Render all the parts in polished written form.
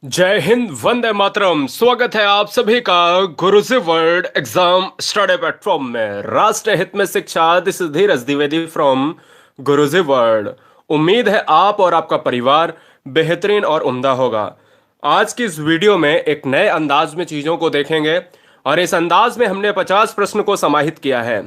जय हिंद, वंदे मातरम। स्वागत है आप सभी का गुरुजी वर्ल्ड एग्जाम स्टडी प्लेटफॉर्म में। राष्ट्र हित में शिक्षा, this is Dheeraj Dwivedi from Guruji world. उम्मीद है आप और आपका परिवार बेहतरीन और उम्दा होगा। आज की इस वीडियो में एक नए अंदाज में चीजों को देखेंगे और इस अंदाज में हमने 50 प्रश्न को समाहित किया है।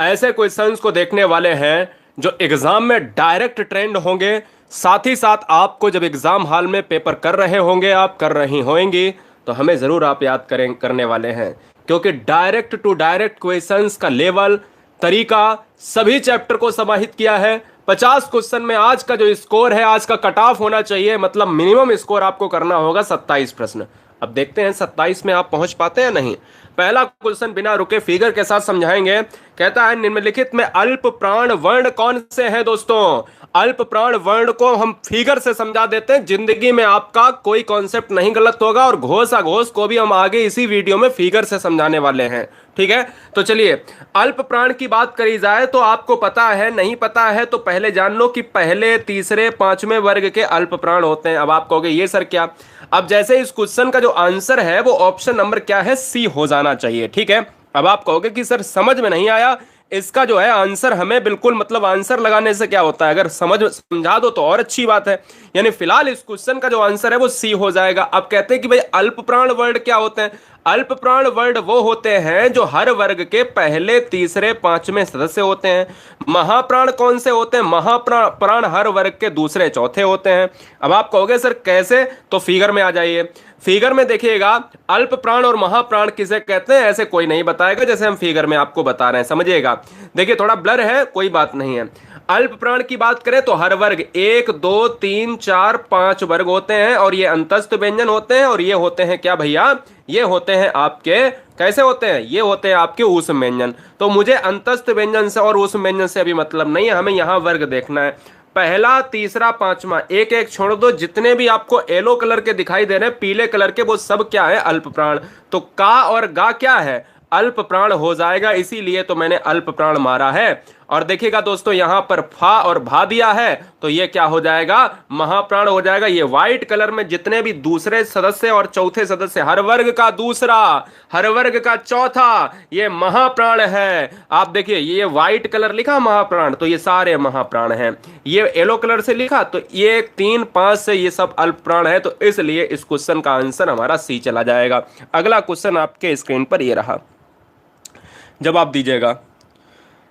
ऐसे क्वेश्चंस को देखने वाले हैं जो एग्जाम में डायरेक्ट ट्रेंड होंगे। साथ ही साथ आपको जब एग्जाम हॉल में पेपर कर रहे होंगे, आप कर रही होंगी, तो हमें जरूर आप याद करने वाले हैं, क्योंकि डायरेक्ट टू डायरेक्ट क्वेश्चंस का लेवल, तरीका, सभी चैप्टर को समाहित किया है। 50 क्वेश्चन में आज का जो स्कोर है, आज का कट ऑफ होना चाहिए, मतलब मिनिमम स्कोर आपको करना होगा 27 प्रश्न। अब देखते हैं 27 में आप पहुंच पाते हैं नहीं। पहला क्वेश्चन बिना रुके फिगर के साथ समझाएंगे। कहता है निम्नलिखित में अल्प प्राण वर्ण कौन से हैं दोस्तों। अल्प प्राण वर्ण को हम फिगर से समझा देते हैं, जिंदगी में आपका कोई कॉन्सेप्ट नहीं गलत होगा, और घोषाघोष को भी हम आगे इसी वीडियो में फिगर से समझाने वाले हैं। ठीक है, तो चलिए अल्प प्राण की बात करी जाए तो आपको पता है, नहीं पता है तो पहले जान लो कि पहले, तीसरे, पांचवें वर्ग के अल्प प्राण होते हैं। अब आप कहोगे ये सर क्या। अब जैसे इस क्वेश्चन का जो आंसर है वो ऑप्शन नंबर क्या है, सी हो जाना चाहिए। ठीक है, अब आप कहोगे कि सर समझ में नहीं आया, इसका जो है आंसर हमें बिल्कुल, मतलब आंसर लगाने से क्या होता है, अगर समझा दो तो और अच्छी बात है। यानी फिलहाल इस क्वेश्चन का जो आंसर है वो सी हो जाएगा। अब कहते हैं कि भाई अल्प प्राण वर्ड क्या होते हैं। अल्प प्राण वर्ड वो होते हैं जो हर वर्ग के पहले, तीसरे, पांचवें सदस्य होते हैं। महाप्राण कौन से होते हैं, महाप्राण प्राण हर वर्ग के दूसरे, चौथे होते हैं। अब आप कहोगे सर कैसे, तो फिगर में आ जाइए। फिगर में देखिएगा, अल्प प्राण और महाप्राण किसे कहते हैं ऐसे कोई नहीं बताएगा, जैसे हम फिगर में आपको बता रहे हैं, समझिएगा। देखिए थोड़ा ब्लर है, कोई बात नहीं है। अल्प प्राण की बात करें तो हर वर्ग 1 2 3 4 5 वर्ग होते हैं, और ये अंतस्थ व्यंजन होते हैं, और ये होते हैं क्या भैया, ये होते हैं आपके, कैसे होते हैं, ये होते हैं आपके ऊष्म व्यंजन। तो मुझे अंतस्थ व्यंजन से और ऊष्म व्यंजन से अभी मतलब नहीं है, हमें यहां वर्ग देखना है। पहला, तीसरा, पांचवा, एक एक छोड़ दो, जितने भी आपको येलो कलर के दिखाई दे रहे हैं, पीले कलर के, वो सब क्या है, अल्प प्राण। तो का और गा क्या है, अल्प प्राण हो जाएगा, इसीलिए तो मैंने अल्प प्राण मारा है। और देखिएगा दोस्तों, यहां पर फा और भा दिया है, तो ये क्या हो जाएगा, महाप्राण हो जाएगा। ये व्हाइट कलर में जितने भी दूसरे सदस्य और चौथे सदस्य, हर वर्ग का दूसरा, हर वर्ग का चौथा, ये महाप्राण है। आप देखिए ये व्हाइट कलर लिखा महाप्राण, तो ये सारे महाप्राण हैं। ये येलो कलर से लिखा तो ये 3 5 से ये सब अल्प प्राण है, तो इसलिए इस क्वेश्चन का आंसर हमारा सी चला जाएगा। अगला क्वेश्चन आपके स्क्रीन पर ये रहा, जवाब दीजिएगा।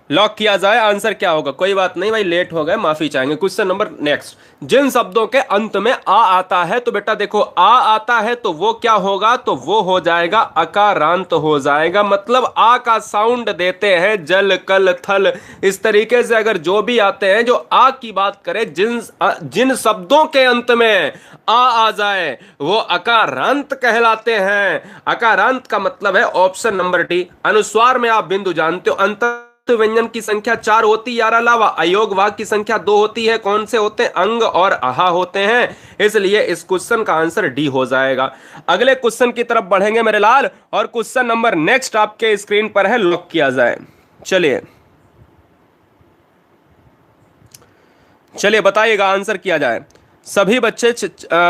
लॉक किया जाए, आंसर क्या होगा। कोई बात नहीं भाई, लेट हो गए, माफी चाहेंगे। क्वेश्चन नंबर नेक्स्ट, जिन शब्दों के अंत में आ आता है, तो बेटा देखो आ आता है तो वो क्या होगा, तो वो हो जाएगा अकारांत हो जाएगा। मतलब आ का साउंड देते हैं, जल, कल, थल, इस तरीके से अगर जो भी आते हैं, जो आ की बात करें, जिन शब्दों के अंत में आ जाए वो अकारांत कहलाते हैं। अकारांत का मतलब है ऑप्शन नंबर डी। अनुस्वार में आप बिंदु जानते हो, अंतर व्यंजन की संख्या 4 होती है यार, अलावा अयोग वाक की संख्या 2 होती है। कौन से होते हैं, अंग और आहा होते हैं, इसलिए इस क्वेश्चन का आंसर डी हो जाएगा। अगले क्वेश्चन की तरफ बढ़ेंगे मेरे लाल, और क्वेश्चन नंबर नेक्स्ट आपके स्क्रीन पर है, लॉक किया जाए। चलिए चलिए बताइएगा, आंसर किया जाए। सभी बच्चे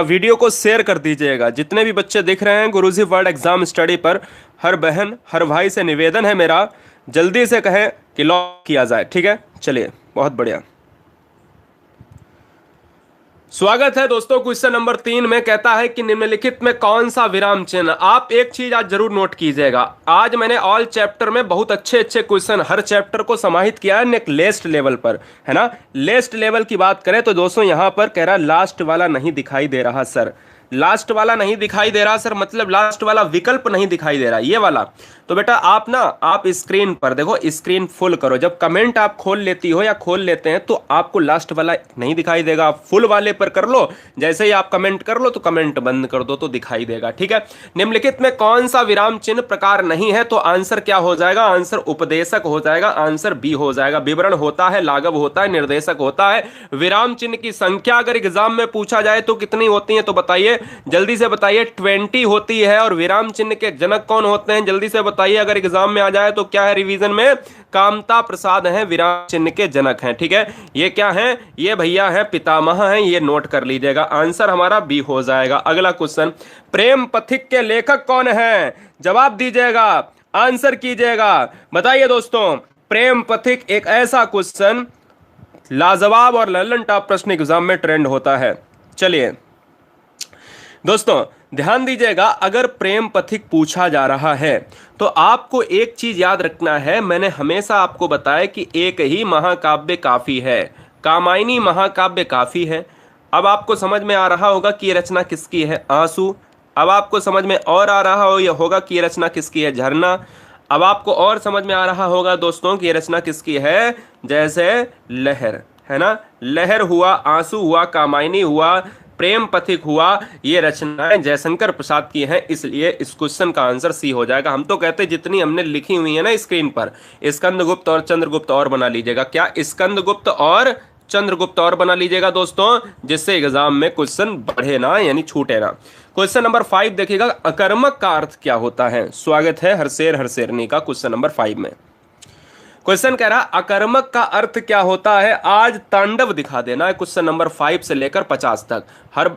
वीडियो को शेयर कर दीजिएगा, जितने भी बच्चे दिख रहे हैं गुरुजी वर्ल्ड एग्जाम स्टडी पर। हर बहन, हर भाई से निवेदन है मेरा, जल्दी से कहें कि लॉक किया जाए। ठीक है, चलिए बहुत बढ़िया। स्वागत है दोस्तों। क्वेश्चन नंबर 3 में कहता है कि निम्नलिखित में कौन सा विराम चिन्ह। आप एक चीज आज जरूर नोट कीजिएगा, आज मैंने ऑल चैप्टर में बहुत अच्छे अच्छे क्वेश्चन हर चैप्टर को समाहित किया है लेस्ट लेवल पर, है ना। लेस्ट लेवल की बात करें तो दोस्तों यहां पर कह रहा लास्ट वाला नहीं दिखाई दे रहा सर। लास्ट वाला नहीं दिखाई दे रहा सर, मतलब लास्ट वाला विकल्प नहीं दिखाई दे रहा, ये वाला। तो बेटा आप ना, आप स्क्रीन पर देखो, स्क्रीन फुल करो। जब कमेंट आप खोल लेती हो या खोल लेते हैं तो आपको लास्ट वाला नहीं दिखाई देगा, आप फुल वाले पर कर लो। जैसे ही आप कमेंट कर लो तो कमेंट बंद कर दो तो दिखाई देगा। ठीक है, निम्नलिखित में कौन सा विराम चिन्ह प्रकार नहीं है, तो आंसर क्या हो जाएगा, आंसर उपदेशक हो जाएगा, आंसर बी हो जाएगा। विवरण होता है, लाघव होता है, निर्देशक होता है। विराम चिन्ह की संख्या अगर एग्जाम में पूछा जाए तो कितनी होती है, तो बताइए, जल्दी से बताइए। 20 होती है। और विराम चिन्ह के जनक कौन होते हैं, जल्दी से बताइए। बताइए, अगर एग्जाम में आ जाए तो क्या है रिवीजन में? कामता प्रसाद हैं, विराम चिन्ह के जनक हैं। ठीक है, ये क्या है? ये भैया है पितामह हैं, ये नोट कर लीजिएगा। आंसर हमारा बी हो जाएगा। अगला क्वेश्चन, प्रेम पथिक के लेखक कौन है? जवाब दीजिएगा, आंसर कीजिएगा, बताइए दोस्तों। प्रेम पथिक एक ऐसा क्वेश्चन लाजवाब और लल्लन टॉप प्रश्न एग्जाम में ट्रेंड होता है। चलिए दोस्तों ध्यान दीजिएगा, अगर प्रेम पथिक पूछा जा रहा है तो आपको एक चीज याद रखना है। मैंने हमेशा आपको बताया कि एक ही महाकाव्य काफी है, कामायनी महाकाव्य काफी है। अब आपको समझ में आ रहा होगा कि ये रचना किसकी है? आंसू। अब आपको समझ में और आ रहा होगा कि ये रचना किसकी है? झरना। अब आपको और समझ में आ रहा होगा दोस्तों कि ये रचना किसकी है? जैसे लहर, है ना? लहर हुआ, आंसू हुआ, कामायनी हुआ, प्रेम पथिक हुआ, ये रचनाएं जयशंकर प्रसाद की हैं, इसलिए इस क्वेश्चन का आंसर सी हो जाएगा। हम तो कहते हैं जितनी हमने लिखी हुई है ना स्क्रीन पर, स्कंदगुप्त और चंद्रगुप्त और बना लीजिएगा। क्या? स्कंदगुप्त और चंद्रगुप्त और बना लीजिएगा दोस्तों, जिससे एग्जाम में क्वेश्चन बढ़े ना, यानी छूटे ना। क्वेश्चन नंबर 5 देखिएगा, अकर्मक का अर्थ क्या होता है? स्वागत है हरसेर हरसेरनी का क्वेश्चन नंबर 5 में। क्वेश्चन कह रहा अकर्मक का अर्थ क्या होता है? आज तांडव दिखा देना है क्वेश्चन नंबर 5 से लेकर 50 तक।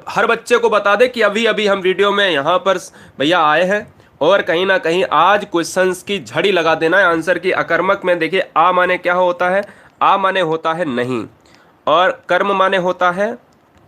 हर बच्चे को बता दे कि अभी अभी हम वीडियो में यहां पर भैया आए हैं और कहीं ना कहीं आज क्वेश्चंस की झड़ी लगा देना है आंसर की। अकर्मक में देखिए, आ माने क्या होता है? आ माने होता है नहीं, और कर्म माने होता है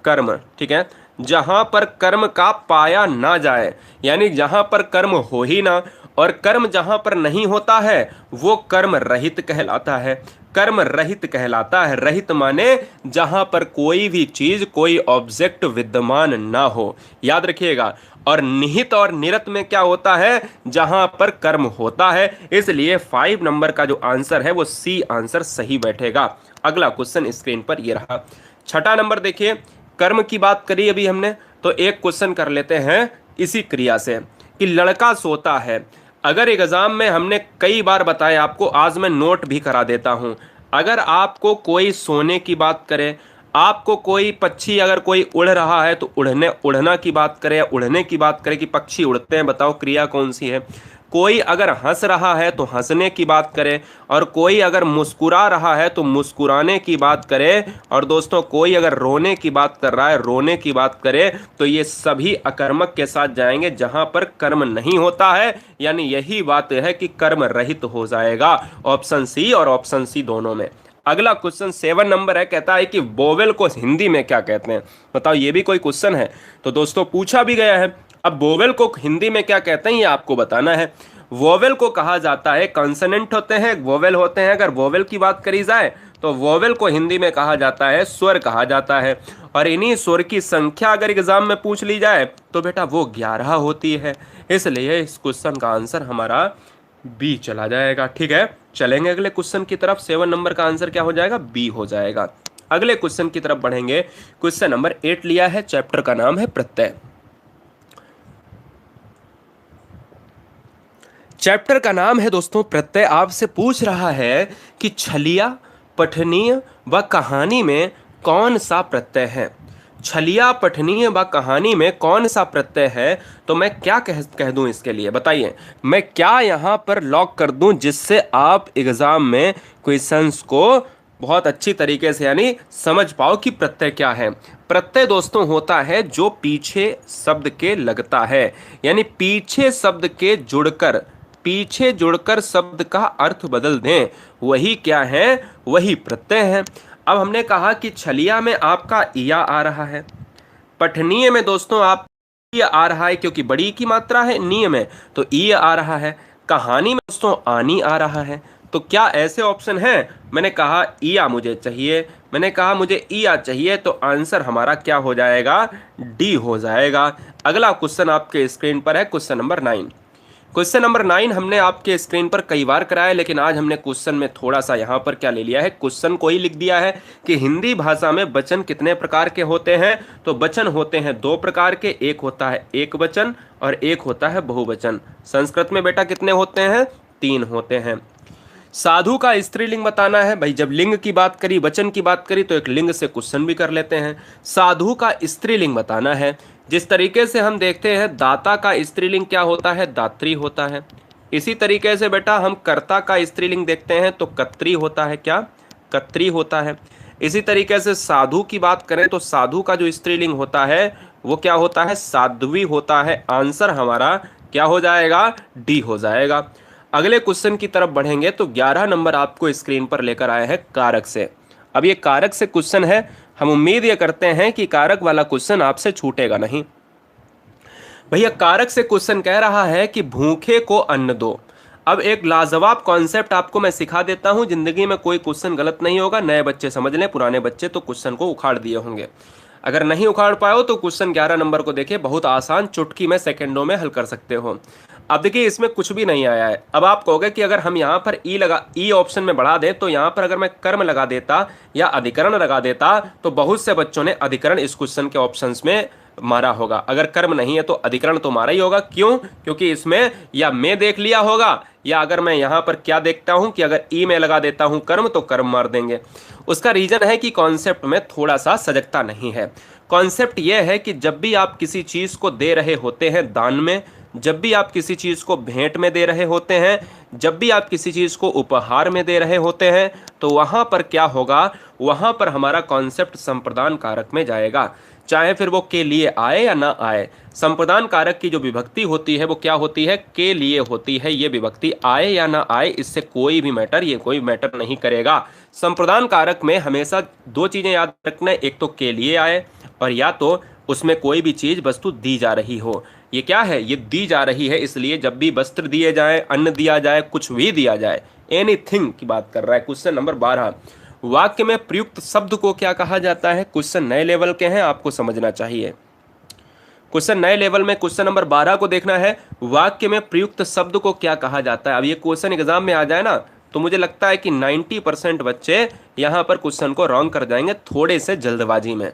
कर्म। ठीक है, जहां पर कर्म का पाया ना जाए, यानी जहां पर कर्म हो ही ना, और कर्म जहां पर नहीं होता है वो कर्म रहित कहलाता है। कर्म रहित कहलाता है। रहित माने जहां पर कोई भी चीज, कोई ऑब्जेक्ट विद्यमान ना हो, याद रखिएगा। और निहित और निरत में क्या होता है? जहां पर कर्म होता है। इसलिए 5 नंबर का जो आंसर है वो सी आंसर सही बैठेगा। अगला क्वेश्चन स्क्रीन पर ये रहा। छठा नंबर देखिए, कर्म की बात करी अभी हमने, तो एक क्वेश्चन कर लेते हैं इसी क्रिया से कि लड़का सोता है। अगर एग्जाम में हमने कई बार बताया आपको, आज मैं नोट भी करा देता हूं। अगर आपको कोई सोने की बात करे, आपको कोई पक्षी अगर कोई उड़ रहा है तो उड़ना की बात करे, या उड़ने की बात करे कि पक्षी उड़ते हैं, बताओ क्रिया कौन सी है? कोई अगर हंस रहा है तो हंसने की बात करे, और कोई अगर मुस्कुरा रहा है तो मुस्कुराने की बात करे, और दोस्तों कोई अगर रोने की बात कर रहा है, रोने की बात करे, तो ये सभी अकर्मक के साथ जाएंगे जहां पर कर्म नहीं होता है। यानी यही बात है कि कर्म रहित हो जाएगा, ऑप्शन सी और ऑप्शन सी दोनों में। अगला क्वेश्चन 7 नंबर है, कहता है कि वोवेल को हिंदी में क्या कहते हैं? बताओ, ये भी कोई क्वेश्चन है तो दोस्तों पूछा भी गया है। अब वोवेल को हिंदी में क्या कहते हैं ये आपको बताना है। वोवेल को कहा जाता है, कॉन्सोनेंट होते हैं, वोवेल होते हैं। अगर वोवेल की बात करी जाए तो वोवेल को हिंदी में कहा जाता है, स्वर कहा जाता है। और इन्हीं स्वर की संख्या अगर एग्जाम में पूछ ली जाए तो बेटा वो 11 होती है। इसलिए इस क्वेश्चन का आंसर हमारा बी चला जाएगा। ठीक है, चलेंगे अगले क्वेश्चन की तरफ। 7 नंबर का आंसर क्या हो जाएगा? बी हो जाएगा। अगले क्वेश्चन की तरफ बढ़ेंगे। क्वेश्चन नंबर 8 लिया है, चैप्टर का नाम है प्रत्यय। चैप्टर का नाम है दोस्तों प्रत्यय। आपसे पूछ रहा है कि छलिया, पठनीय व कहानी में कौन सा प्रत्यय है? छलिया, पठनीय व कहानी में कौन सा प्रत्यय है? तो मैं क्या कह दूं इसके लिए? बताइए, मैं क्या यहां पर लॉक कर दूं जिससे आप एग्जाम में क्वेश्चंस को बहुत अच्छी तरीके से यानी समझ पाओ कि प्रत्यय क्या है। प्रत्यय दोस्तों होता है जो पीछे शब्द के लगता है, यानी पीछे जुड़कर शब्द का अर्थ बदल दें, वही क्या है? वही प्रत्यय है। अब हमने कहा कि छलिया में आपका इया आ रहा है, पठनीय में दोस्तों आप ई आ रहा है क्योंकि बड़ी की मात्रा है, नीय में तो ई आ रहा है, कहानी में दोस्तों आनी आ रहा है। तो क्या ऐसे ऑप्शन है? मैंने कहा इया मुझे चाहिए, मैंने कहा मुझे इया चाहिए, तो आंसर हमारा क्या हो जाएगा? डी हो जाएगा। अगला क्वेश्चन आपके स्क्रीन पर है, क्वेश्चन नंबर 9। क्वेश्चन नंबर 9 हमने आपके स्क्रीन पर कई बार कराया, लेकिन आज हमने क्वेश्चन में थोड़ा सा यहाँ पर क्या ले लिया है, क्वेश्चन को ही लिख दिया है कि हिंदी भाषा में वचन कितने प्रकार के होते हैं। तो वचन होते हैं 2 प्रकार के, एक होता है एक वचन और एक होता है बहुवचन। संस्कृत में बेटा कितने होते हैं? 3 होते हैं। साधु का स्त्रीलिंग बताना है। भाई जब लिंग की बात करी, वचन की बात करी, तो एक लिंग से क्वेश्चन भी कर लेते हैं। साधु का स्त्रीलिंग बताना है। जिस तरीके से हम देखते हैं दाता का स्त्रीलिंग क्या होता है? दात्री होता है। इसी तरीके से बेटा हम कर्ता का स्त्रीलिंग देखते हैं तो कत्री होता है, क्या, कत्री होता है। इसी तरीके से साधु की बात करें तो साधु का जो स्त्रीलिंग होता है वो क्या होता है, साध्वी होता है। आंसर हमारा क्या हो जाएगा, डी हो जाएगा। अगले क्वेश्चन की तरफ बढ़ेंगे तो 11 नंबर आपको स्क्रीन पर लेकर आए हैं कारक से। अब ये कारक से क्वेश्चन है, हम उम्मीद ये करते हैं कि कारक वाला क्वेश्चन आपसे छूटेगा नहीं। भैया कारक से क्वेश्चन कह रहा है कि भूखे को अन्न दो। अब एक लाजवाब कॉन्सेप्ट आपको मैं सिखा देता हूं, जिंदगी में कोई क्वेश्चन गलत नहीं होगा। नए बच्चे समझ लें, पुराने बच्चे तो क्वेश्चन को उखाड़ दिए होंगे। अगर नहीं उखाड़ पाओ तो क्वेश्चन 11 नंबर को देखिए, बहुत आसान, चुटकी में सेकंडों में हल कर सकते हो। अब देखिए इसमें कुछ भी नहीं आया है। अब आप कहोगे कि अगर हम यहाँ पर ई ऑप्शन में बढ़ा दें तो यहाँ पर अगर मैं कर्म लगा देता या अधिकरण लगा देता तो बहुत से बच्चों ने अधिकरण इस क्वेश्चन के ऑप्शंस में मारा होगा। अगर कर्म नहीं है तो अधिकरण तो मारा ही होगा। क्यों? क्योंकि इसमें या मैं देख लिया होगा, या अगर मैं यहां पर क्या देखता हूं कि अगर ई में लगा देता हूं कर्म तो कर्म मार देंगे। उसका रीजन है कि कॉन्सेप्ट में थोड़ा सा सजगता नहीं है। कॉन्सेप्ट यह है कि जब भी आप किसी चीज को दे रहे होते हैं दान में, जब भी आप किसी चीज को भेंट में दे रहे होते हैं, जब भी आप किसी चीज को उपहार में दे रहे होते हैं, तो वहां पर क्या होगा, वहां पर हमारा कॉन्सेप्ट संप्रदान कारक में जाएगा। चाहे फिर वो के लिए आए या ना आए, संप्रदान कारक की जो विभक्ति होती है वो क्या होती है, के लिए होती है। ये विभक्ति आए या ना आए इससे कोई भी मैटर, ये कोई मैटर नहीं करेगा। संप्रदान कारक में हमेशा दो चीजें याद रखना है, एक तो के लिए आए और या तो उसमें कोई भी चीज वस्तु दी जा रही हो। ये क्या है, ये दी जा रही है, इसलिए जब भी वस्त्र दिए जाए, अन्न दिया जाए, कुछ भी दिया जाए, एनीथिंग की बात कर रहा है। क्वेश्चन नंबर 12, वाक्य में प्रयुक्त शब्द को क्या कहा जाता है। क्वेश्चन नए लेवल के हैं, आपको समझना चाहिए। क्वेश्चन नए लेवल में क्वेश्चन नंबर 12 को देखना है, वाक्य में प्रयुक्त शब्द को क्या कहा जाता है। अब ये क्वेश्चन एग्जाम में आ जाए ना तो मुझे लगता है कि 90% बच्चे यहां पर क्वेश्चन को रॉन्ग कर जाएंगे थोड़े से जल्दबाजी में।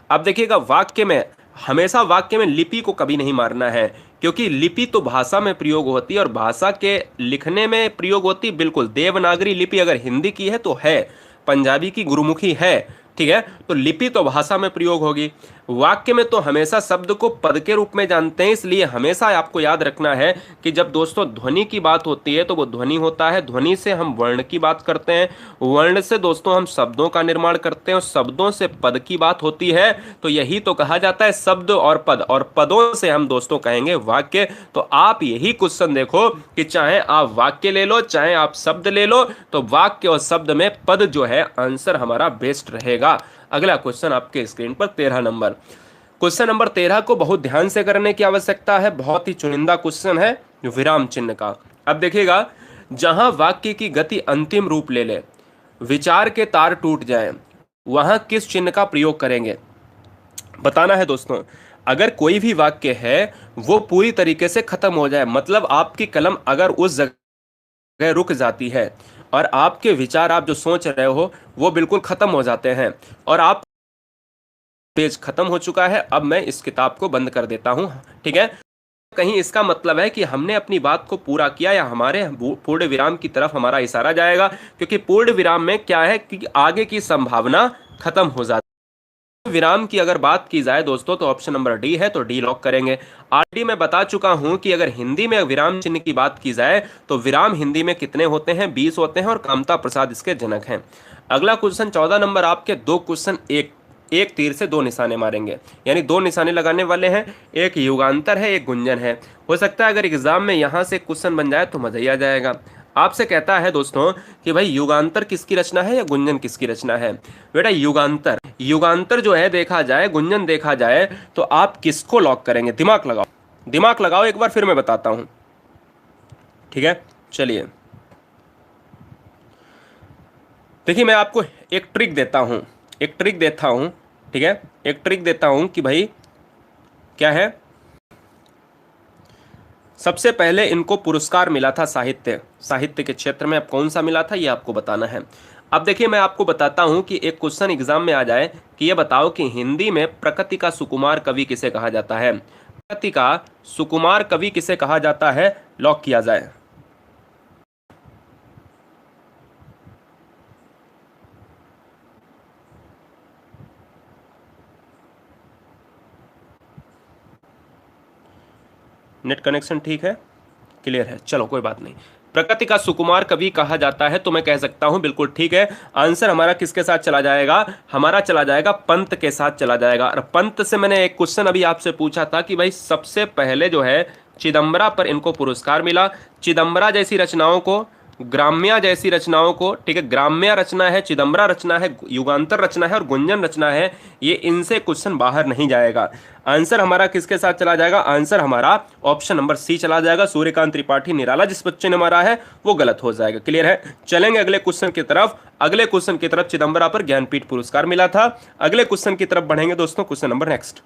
अब देखिएगा, वाक्य में हमेशा वाक्य में लिपि को कभी नहीं मारना है, क्योंकि लिपि तो भाषा में प्रयोग होती है और भाषा के लिखने में प्रयोग होती है। बिल्कुल देवनागरी लिपि अगर हिंदी की है तो है, पंजाबी की गुरुमुखी है, ठीक है, तो लिपि तो भाषा में प्रयोग होगी। वाक्य में तो हमेशा शब्द को पद के रूप में जानते हैं, इसलिए हमेशा आपको याद रखना है कि जब दोस्तों ध्वनि की बात होती है तो वो ध्वनि होता है, ध्वनि से हम वर्ण की बात करते हैं, वर्ण से दोस्तों हम शब्दों का निर्माण करते हैं और शब्दों से पद की बात होती है। तो यही तो कहा जाता है शब्द और पद, और पदों से हम दोस्तों कहेंगे वाक्य। तो आप यही क्वेश्चन देखो कि चाहे आप वाक्य ले लो चाहे आप शब्द ले लो, तो वाक्य और शब्द में पद जो है आंसर हमारा बेस्ट रहेगा। अगला क्वेश्चन आपके स्क्रीन पर 13 नंबर। क्वेश्चन नंबर 13 को बहुत ध्यान से करने की आवश्यकता है, बहुत ही चुनिंदा क्वेश्चन है विराम चिन्ह का। अब देखिएगा, जहां वाक्य की गति अंतिम रूप ले ले, विचार के तार टूट जाएं, वहां किस चिन्ह का प्रयोग करेंगे, बताना है दोस्तों। अगर कोई भी वाक्य है वो पूरी तरीके से खत्म हो जाए, मतलब आपकी कलम अगर उस जगह रुक जाती है और आपके विचार, आप जो सोच रहे हो वो बिल्कुल खत्म हो जाते हैं और आप पेज खत्म हो चुका है, अब मैं इस किताब को बंद कर देता हूं, ठीक है, कहीं इसका मतलब है कि हमने अपनी बात को पूरा किया या हमारे पूर्ण विराम की तरफ हमारा इशारा जाएगा। क्योंकि पूर्ण विराम में क्या है कि आगे की संभावना खत्म हो जाती है। विराम की अगर बात की जाए दोस्तों तो ऑप्शन नंबर डी है, तो डी लॉक करेंगे। ऑलरेडी मैं बता चुका हूं कि अगर हिंदी में विराम चिन्ह की बात की जाए तो विराम हिंदी में कितने होते हैं, 20 होते हैं और कामता प्रसाद इसके जनक हैं। अगला क्वेश्चन 14 नंबर, आपके दो क्वेश्चन एक एक तीर से दो निशाने मारेंगे, यानी दो निशाने लगाने वाले हैं, एक युगांतर है एक गुंजन है। हो सकता है अगर एग्जाम में यहां से क्वेश्चन बन जाए तो मजा ही आ जाएगा। आपसे कहता है दोस्तों कि भाई युगांतर किसकी रचना है या गुंजन किसकी रचना है। बेटा युगांतर, युगांतर जो है देखा जाए, गुंजन देखा जाए, तो आप किसको लॉक करेंगे, दिमाग लगाओ, दिमाग लगाओ एक बार, फिर मैं बताता हूं, ठीक है। चलिए देखिए, मैं आपको एक ट्रिक देता हूं, एक ट्रिक देता हूं, ठीक है, एक ट्रिक देता हूं कि भाई क्या है, सबसे पहले इनको पुरस्कार मिला था साहित्य, साहित्य के क्षेत्र में, अब कौन सा मिला था ये आपको बताना है। अब देखिए मैं आपको बताता हूं कि एक क्वेश्चन एग्जाम में आ जाए कि ये बताओ कि हिंदी में प्रकृति का सुकुमार कवि किसे कहा जाता है। प्रकृति का सुकुमार कवि किसे कहा जाता है, लॉक किया जाए। नेट कनेक्शन ठीक है, क्लियर है, चलो कोई बात नहीं। प्रकृति का सुकुमार कवि कहा जाता है, तो मैं कह सकता हूं बिल्कुल ठीक है। आंसर हमारा किसके साथ चला जाएगा, हमारा चला जाएगा पंत के साथ चला जाएगा। और पंत से मैंने एक क्वेश्चन अभी आपसे पूछा था कि भाई सबसे पहले जो है चिदम्बरा पर इनको पुरस्कार मिला। चिदम्बरा जैसी रचनाओं को, ग्राम्या जैसी रचनाओं को, ठीक है, ग्राम्या रचना है, चिदम्बरा रचना है, युगांतर रचना है और गुंजन रचना है, ये इनसे क्वेश्चन बाहर नहीं जाएगा। आंसर हमारा किसके साथ चला जाएगा, आंसर हमारा ऑप्शन नंबर सी चला जाएगा। सूर्यकांत त्रिपाठी निराला जिस बच्चे ने मारा है वो गलत हो जाएगा। क्लियर है, चलेंगे अगले क्वेश्चन की तरफ। अगले क्वेश्चन की तरफ चिदम्बरा पर ज्ञानपीठ पुरस्कार मिला था। अगले क्वेश्चन की तरफ बढ़ेंगे दोस्तों, क्वेश्चन नंबर नेक्स्ट।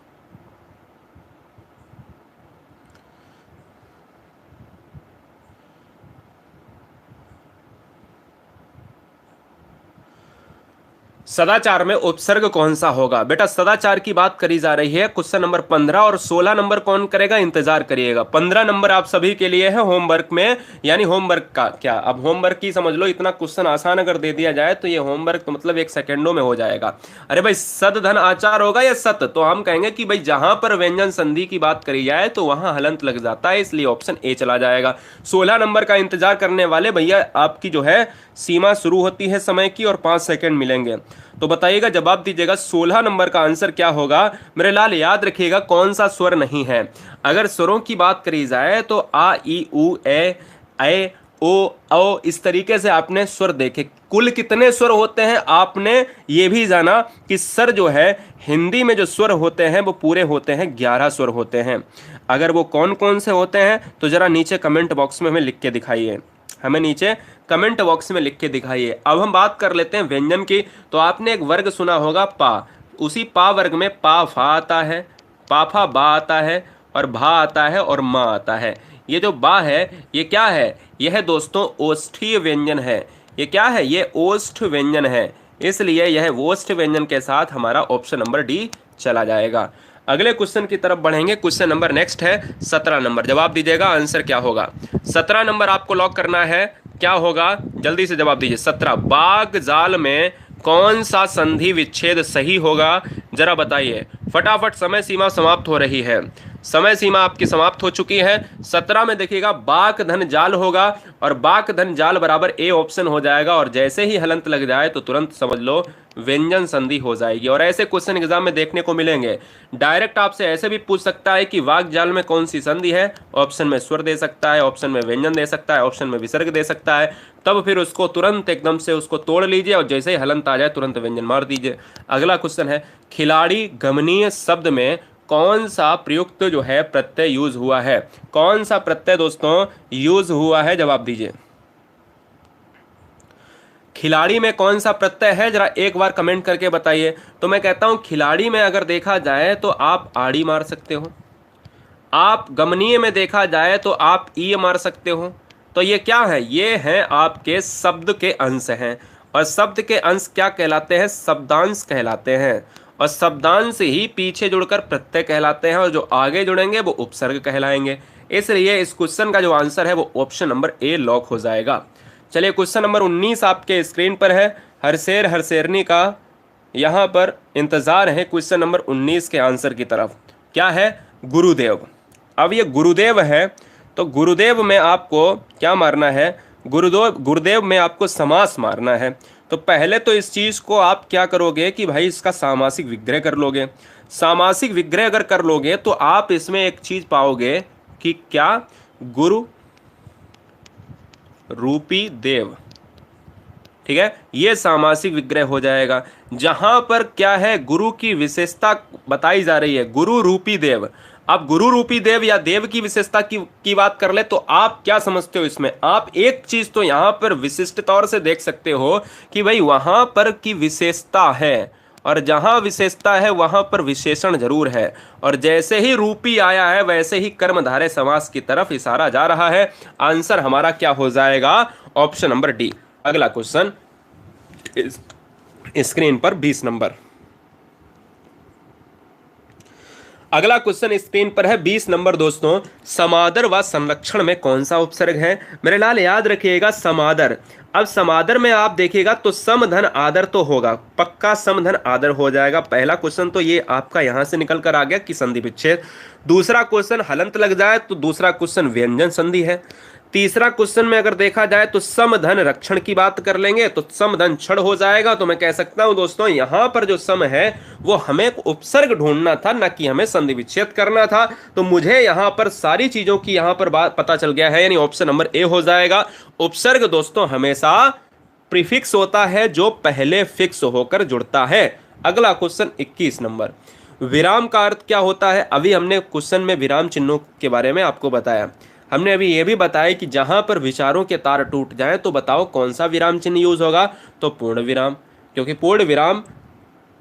सदाचार में उपसर्ग कौन सा होगा? बेटा सदाचार की बात करी जा रही है। क्वेश्चन नंबर 15 और 16 नंबर कौन करेगा, इंतजार करिएगा। 15 नंबर आप सभी के लिए है होमवर्क में, यानी होमवर्क का क्या, अब होमवर्क की समझ लो, इतना क्वेश्चन आसान अगर दे दिया जाए तो ये होमवर्क तो मतलब 1 सेकेंडों में हो जाएगा। अरे भाई सद धन आचार होगा या सत, तो हम कहेंगे कि भाई जहां पर व्यंजन संधि की बात करी जाए तो वहां हलंत लग जाता है, इसलिए ऑप्शन ए चला जाएगा। 16 नंबर का इंतजार करने वाले भैया, आपकी जो है सीमा शुरू होती है समय की और 5 सेकंड मिलेंगे, तो बताइएगा, जवाब दीजिएगा 16 नंबर का आंसर क्या होगा। मेरे लाल याद रखिएगा कौन सा स्वर नहीं है। अगर स्वरों की बात करी जाए तो आ ई उ ए ओ औ, इस तरीके से आपने स्वर देखे। कुल कितने स्वर होते हैं आपने ये भी जाना कि सर जो है हिंदी में जो स्वर होते हैं वो पूरे होते हैं 11 स्वर होते हैं। अगर वो कौन कौन से होते हैं तो जरा नीचे कमेंट बॉक्स में हमें लिख के दिखाइए, हमें नीचे कमेंट बॉक्स में लिख के दिखाइए। अब हम बात कर लेते हैं व्यंजन की। तो आपने एक वर्ग सुना होगा पा, उसी पा वर्ग में पा फा आता है, पाफा बा आता है और भा आता है और माँ आता है। ये जो बा है ये क्या है, यह है दोस्तों ओष्ठीय व्यंजन है। ये क्या है, ये ओष्ठ व्यंजन है, इसलिए यह ओष्ठ व्यंजन के साथ हमारा ऑप्शन नंबर डी चला जाएगा। अगले क्वेश्चन की तरफ बढ़ेंगे। क्वेश्चन नंबर नेक्स्ट है 17 नंबर, जवाब दीजिएगा आंसर क्या होगा। 17 नंबर आपको लॉक करना है, क्या होगा जल्दी से जवाब दीजिए। 17, बाग जाल में कौन सा संधि विच्छेद सही होगा, जरा बताइए फटाफट, समय सीमा समाप्त हो रही है, समय सीमा आपकी समाप्त हो चुकी है। 17 में देखिएगा बाक धन जाल होगा और बाक धन जाल बराबर ए ऑप्शन हो जाएगा, और जैसे ही हलंत लग जाए तो तुरंत समझ लो व्यंजन संधि हो जाएगी। और ऐसे क्वेश्चन एग्जाम में देखने को मिलेंगे। डायरेक्ट आपसे ऐसे भी पूछ सकता है कि वाक जाल में कौन सी संधि है, ऑप्शन में स्वर दे सकता है, ऑप्शन में व्यंजन दे सकता है, ऑप्शन में विसर्ग दे सकता है, तब फिर उसको तुरंत एकदम से उसको तोड़ लीजिए और जैसे ही हलंत आ जाए तुरंत व्यंजन मार दीजिए। अगला क्वेश्चन है खिलाड़ी गमनीय शब्द में कौन सा प्रयुक्त जो है प्रत्यय यूज हुआ है, कौन सा प्रत्यय दोस्तों यूज हुआ है, जवाब दीजिए। खिलाड़ी में कौन सा प्रत्यय है, जरा एक बार कमेंट करके बताइए। तो मैं कहता हूं खिलाड़ी में अगर देखा जाए तो आप आड़ी मार सकते हो, आप गमनीय में देखा जाए तो आप ई मार सकते हो। तो ये क्या है, ये हैं आपके शब्द के अंश हैं, और शब्द के अंश क्या कहलाते हैं, शब्दांश कहलाते हैं, और शब्दांश ही पीछे जुड़कर प्रत्यय कहलाते हैं, और जो आगे जुड़ेंगे वो उपसर्ग कहलाएंगे। इसलिए इस क्वेश्चन का जो आंसर है वो ऑप्शन नंबर ए लॉक हो जाएगा। चलिए क्वेश्चन नंबर 19 आपके स्क्रीन पर है। हरशेर हरशेरनी का यहाँ पर इंतजार है क्वेश्चन नंबर 19 के आंसर की तरफ। क्या है, गुरुदेव। अब ये गुरुदेव है तो गुरुदेव में आपको क्या मारना है, गुरुदेव में आपको समास मारना है। तो पहले तो इस चीज़ को आप क्या करोगे कि भाई इसका सामासिक विग्रह कर लोगे। सामासिक विग्रह अगर कर लोगे तो आप इसमें एक चीज़ पाओगे कि क्या, गुरु रूपी देव, ठीक है, ये सामासिक विग्रह हो जाएगा। जहां पर क्या है, गुरु की विशेषता बताई जा रही है, गुरु रूपी देव। अब गुरु रूपी देव या देव की विशेषता की बात कर ले तो आप क्या समझते हो इसमें, आप एक चीज तो यहां पर विशिष्ट तौर से देख सकते हो कि भाई वहां पर की विशेषता है, और जहां विशेषता है वहां पर विशेषण जरूर है, और जैसे ही रूपी आया है वैसे ही कर्मधारय समास की तरफ इशारा जा रहा है। आंसर हमारा क्या हो जाएगा, ऑप्शन नंबर डी। अगला क्वेश्चन स्क्रीन पर 20 नंबर, अगला क्वेश्चन स्क्रीन पर है 20 नंबर दोस्तों। समादर व संरक्षण में कौन सा उपसर्ग है, मेरे लाल याद रखिएगा समादर। अब समादर में आप देखिएगा तो समधन आदर तो होगा, पक्का समधन आदर हो जाएगा। पहला क्वेश्चन तो ये आपका यहां से निकल कर आ गया कि संधि विच्छेद। दूसरा क्वेश्चन हलंत लग जाए तो दूसरा क्वेश्चन व्यंजन संधि है। तीसरा क्वेश्चन में अगर देखा जाए तो समधन रक्षण की बात कर लेंगे तो समधन क्षण हो जाएगा। तो मैं कह सकता हूं दोस्तों यहां पर जो सम है वो हमें एक उपसर्ग ढूंढना था, ना कि हमें संधि विच्छेद करना था। तो मुझे यहां पर सारी चीजों की यहां पर बात पता चल गया है, यानी ऑप्शन नंबर ए हो जाएगा। उपसर्ग दोस्तों हमेशा प्रीफिक्स होता है जो पहले फिक्स होकर जुड़ता है। अगला क्वेश्चन 21 नंबर, विराम का अर्थ क्या होता है? अभी हमने क्वेश्चन में विराम चिन्हों के बारे में आपको बताया। हमने अभी यह भी बताया कि जहां पर विचारों के तार टूट जाएं तो बताओ कौन सा विराम चिन्ह यूज होगा? तो पूर्ण विराम, क्योंकि पूर्ण विराम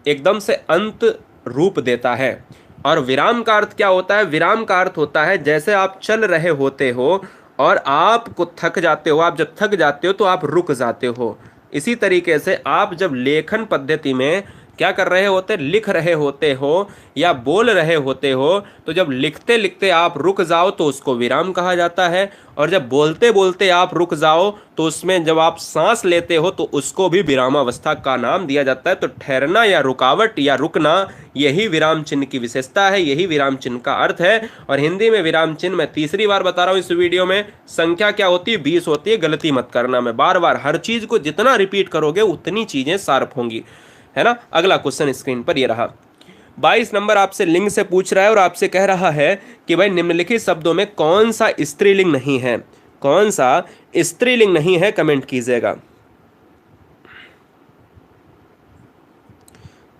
एकदम से अंत रूप देता है। और विराम का अर्थ क्या होता है? विराम का अर्थ होता है जैसे आप चल रहे होते हो और आपको थक जाते हो, आप जब थक जाते हो तो आप रुक जाते हो। इसी तरीके से आप जब लेखन पद्धति में क्या कर रहे होते, लिख रहे होते हो या बोल रहे होते हो, तो जब लिखते लिखते आप रुक जाओ तो उसको विराम कहा जाता है। और जब बोलते बोलते आप रुक जाओ तो उसमें जब आप सांस लेते हो तो उसको भी विरामावस्था का नाम दिया जाता है। तो ठहरना या रुकावट या रुकना, यही विराम चिन्ह की विशेषता है, यही विराम चिन्ह का अर्थ है। और हिंदी में विराम चिन्ह मैं तीसरी बार बता रहा हूं इस वीडियो में, संख्या क्या होती है? 20 होती है। गलती मत करना, मैं बार बार हर चीज को जितना रिपीट करोगे उतनी चीजें शार्प होंगी, है ना। अगला क्वेश्चन स्क्रीन पर ये रहा। 22 नंबर आपसे लिंग से पूछ रहा है और आपसे कह रहा है कि भाई निम्नलिखित शब्दों में कौन सा स्त्रीलिंग नहीं है? कौन सा स्त्रीलिंग नहीं है, कमेंट कीजिएगा।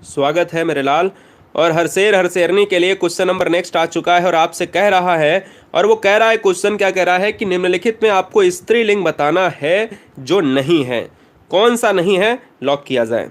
स्वागत है मेरे लाल। और हरशेर हरशेरनी के लिए क्वेश्चन नंबर नेक्स्ट आ चुका है और आपसे कह रहा है, और वो कह रहा है, क्वेश्चन क्या कह रहा है कि निम्नलिखित में आपको स्त्रीलिंग बताना है जो नहीं है। कौन सा नहीं है, लॉक किया जाए।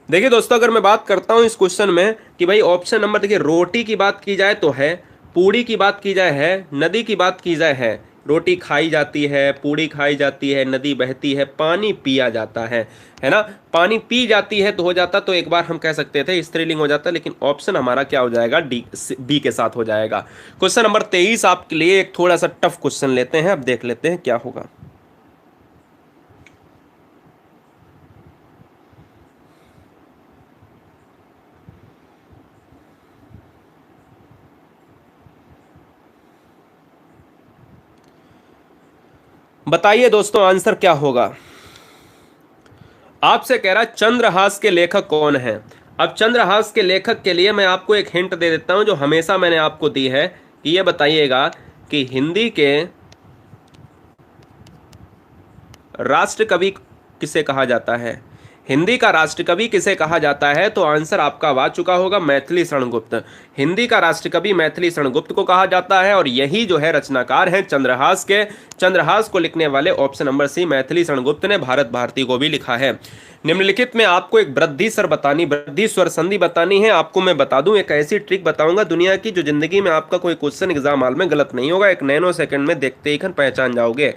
देखिए दोस्तों, अगर मैं बात करता हूं इस क्वेश्चन में कि भाई ऑप्शन नंबर, देखिए रोटी की बात की जाए तो है, पूड़ी की बात की जाए है, नदी की बात की जाए है। रोटी खाई जाती है, पूड़ी खाई जाती है, नदी बहती है, पानी पिया जाता है ना। पानी पी जाती है तो हो जाता, तो एक बार हम कह सकते थे स्त्रीलिंग हो जाता, लेकिन ऑप्शन हमारा क्या हो जाएगा? डी, बी के साथ हो जाएगा। क्वेश्चन नंबर 23 आपके लिए एक थोड़ा सा टफ क्वेश्चन लेते हैं, अब देख लेते हैं क्या होगा। बताइए दोस्तों आंसर क्या होगा। आपसे कह रहा है चंद्रहास के लेखक कौन है। अब चंद्रहास के लेखक के लिए मैं आपको एक हिंट दे देता हूं जो हमेशा मैंने आपको दी है, कि ये बताइएगा कि हिंदी के राष्ट्र कवि किसे कहा जाता है। हिंदी का राष्ट्र कवि किसे कहा जाता है? तो आंसर आपका आ चुका होगा, मैथिली शरणगुप्त। हिंदी का राष्ट्र कवि मैथिली शरणगुप्त को कहा जाता है और यही जो है रचनाकार हैं चंद्रहास के। चंद्रहास को लिखने वाले option number C Maithili Sharangupta ने भारत भारती को भी लिखा है। निम्नलिखित में आपको एक वृद्धि स्वर संधि बतानी है। आपको मैं बता दूं, एक ऐसी ट्रिक बताऊंगा दुनिया की जो जिंदगी में आपका कोई क्वेश्चन एग्जाम हॉल में गलत नहीं होगा, एक नैनो सेकंड में देखते ही पहचान जाओगे।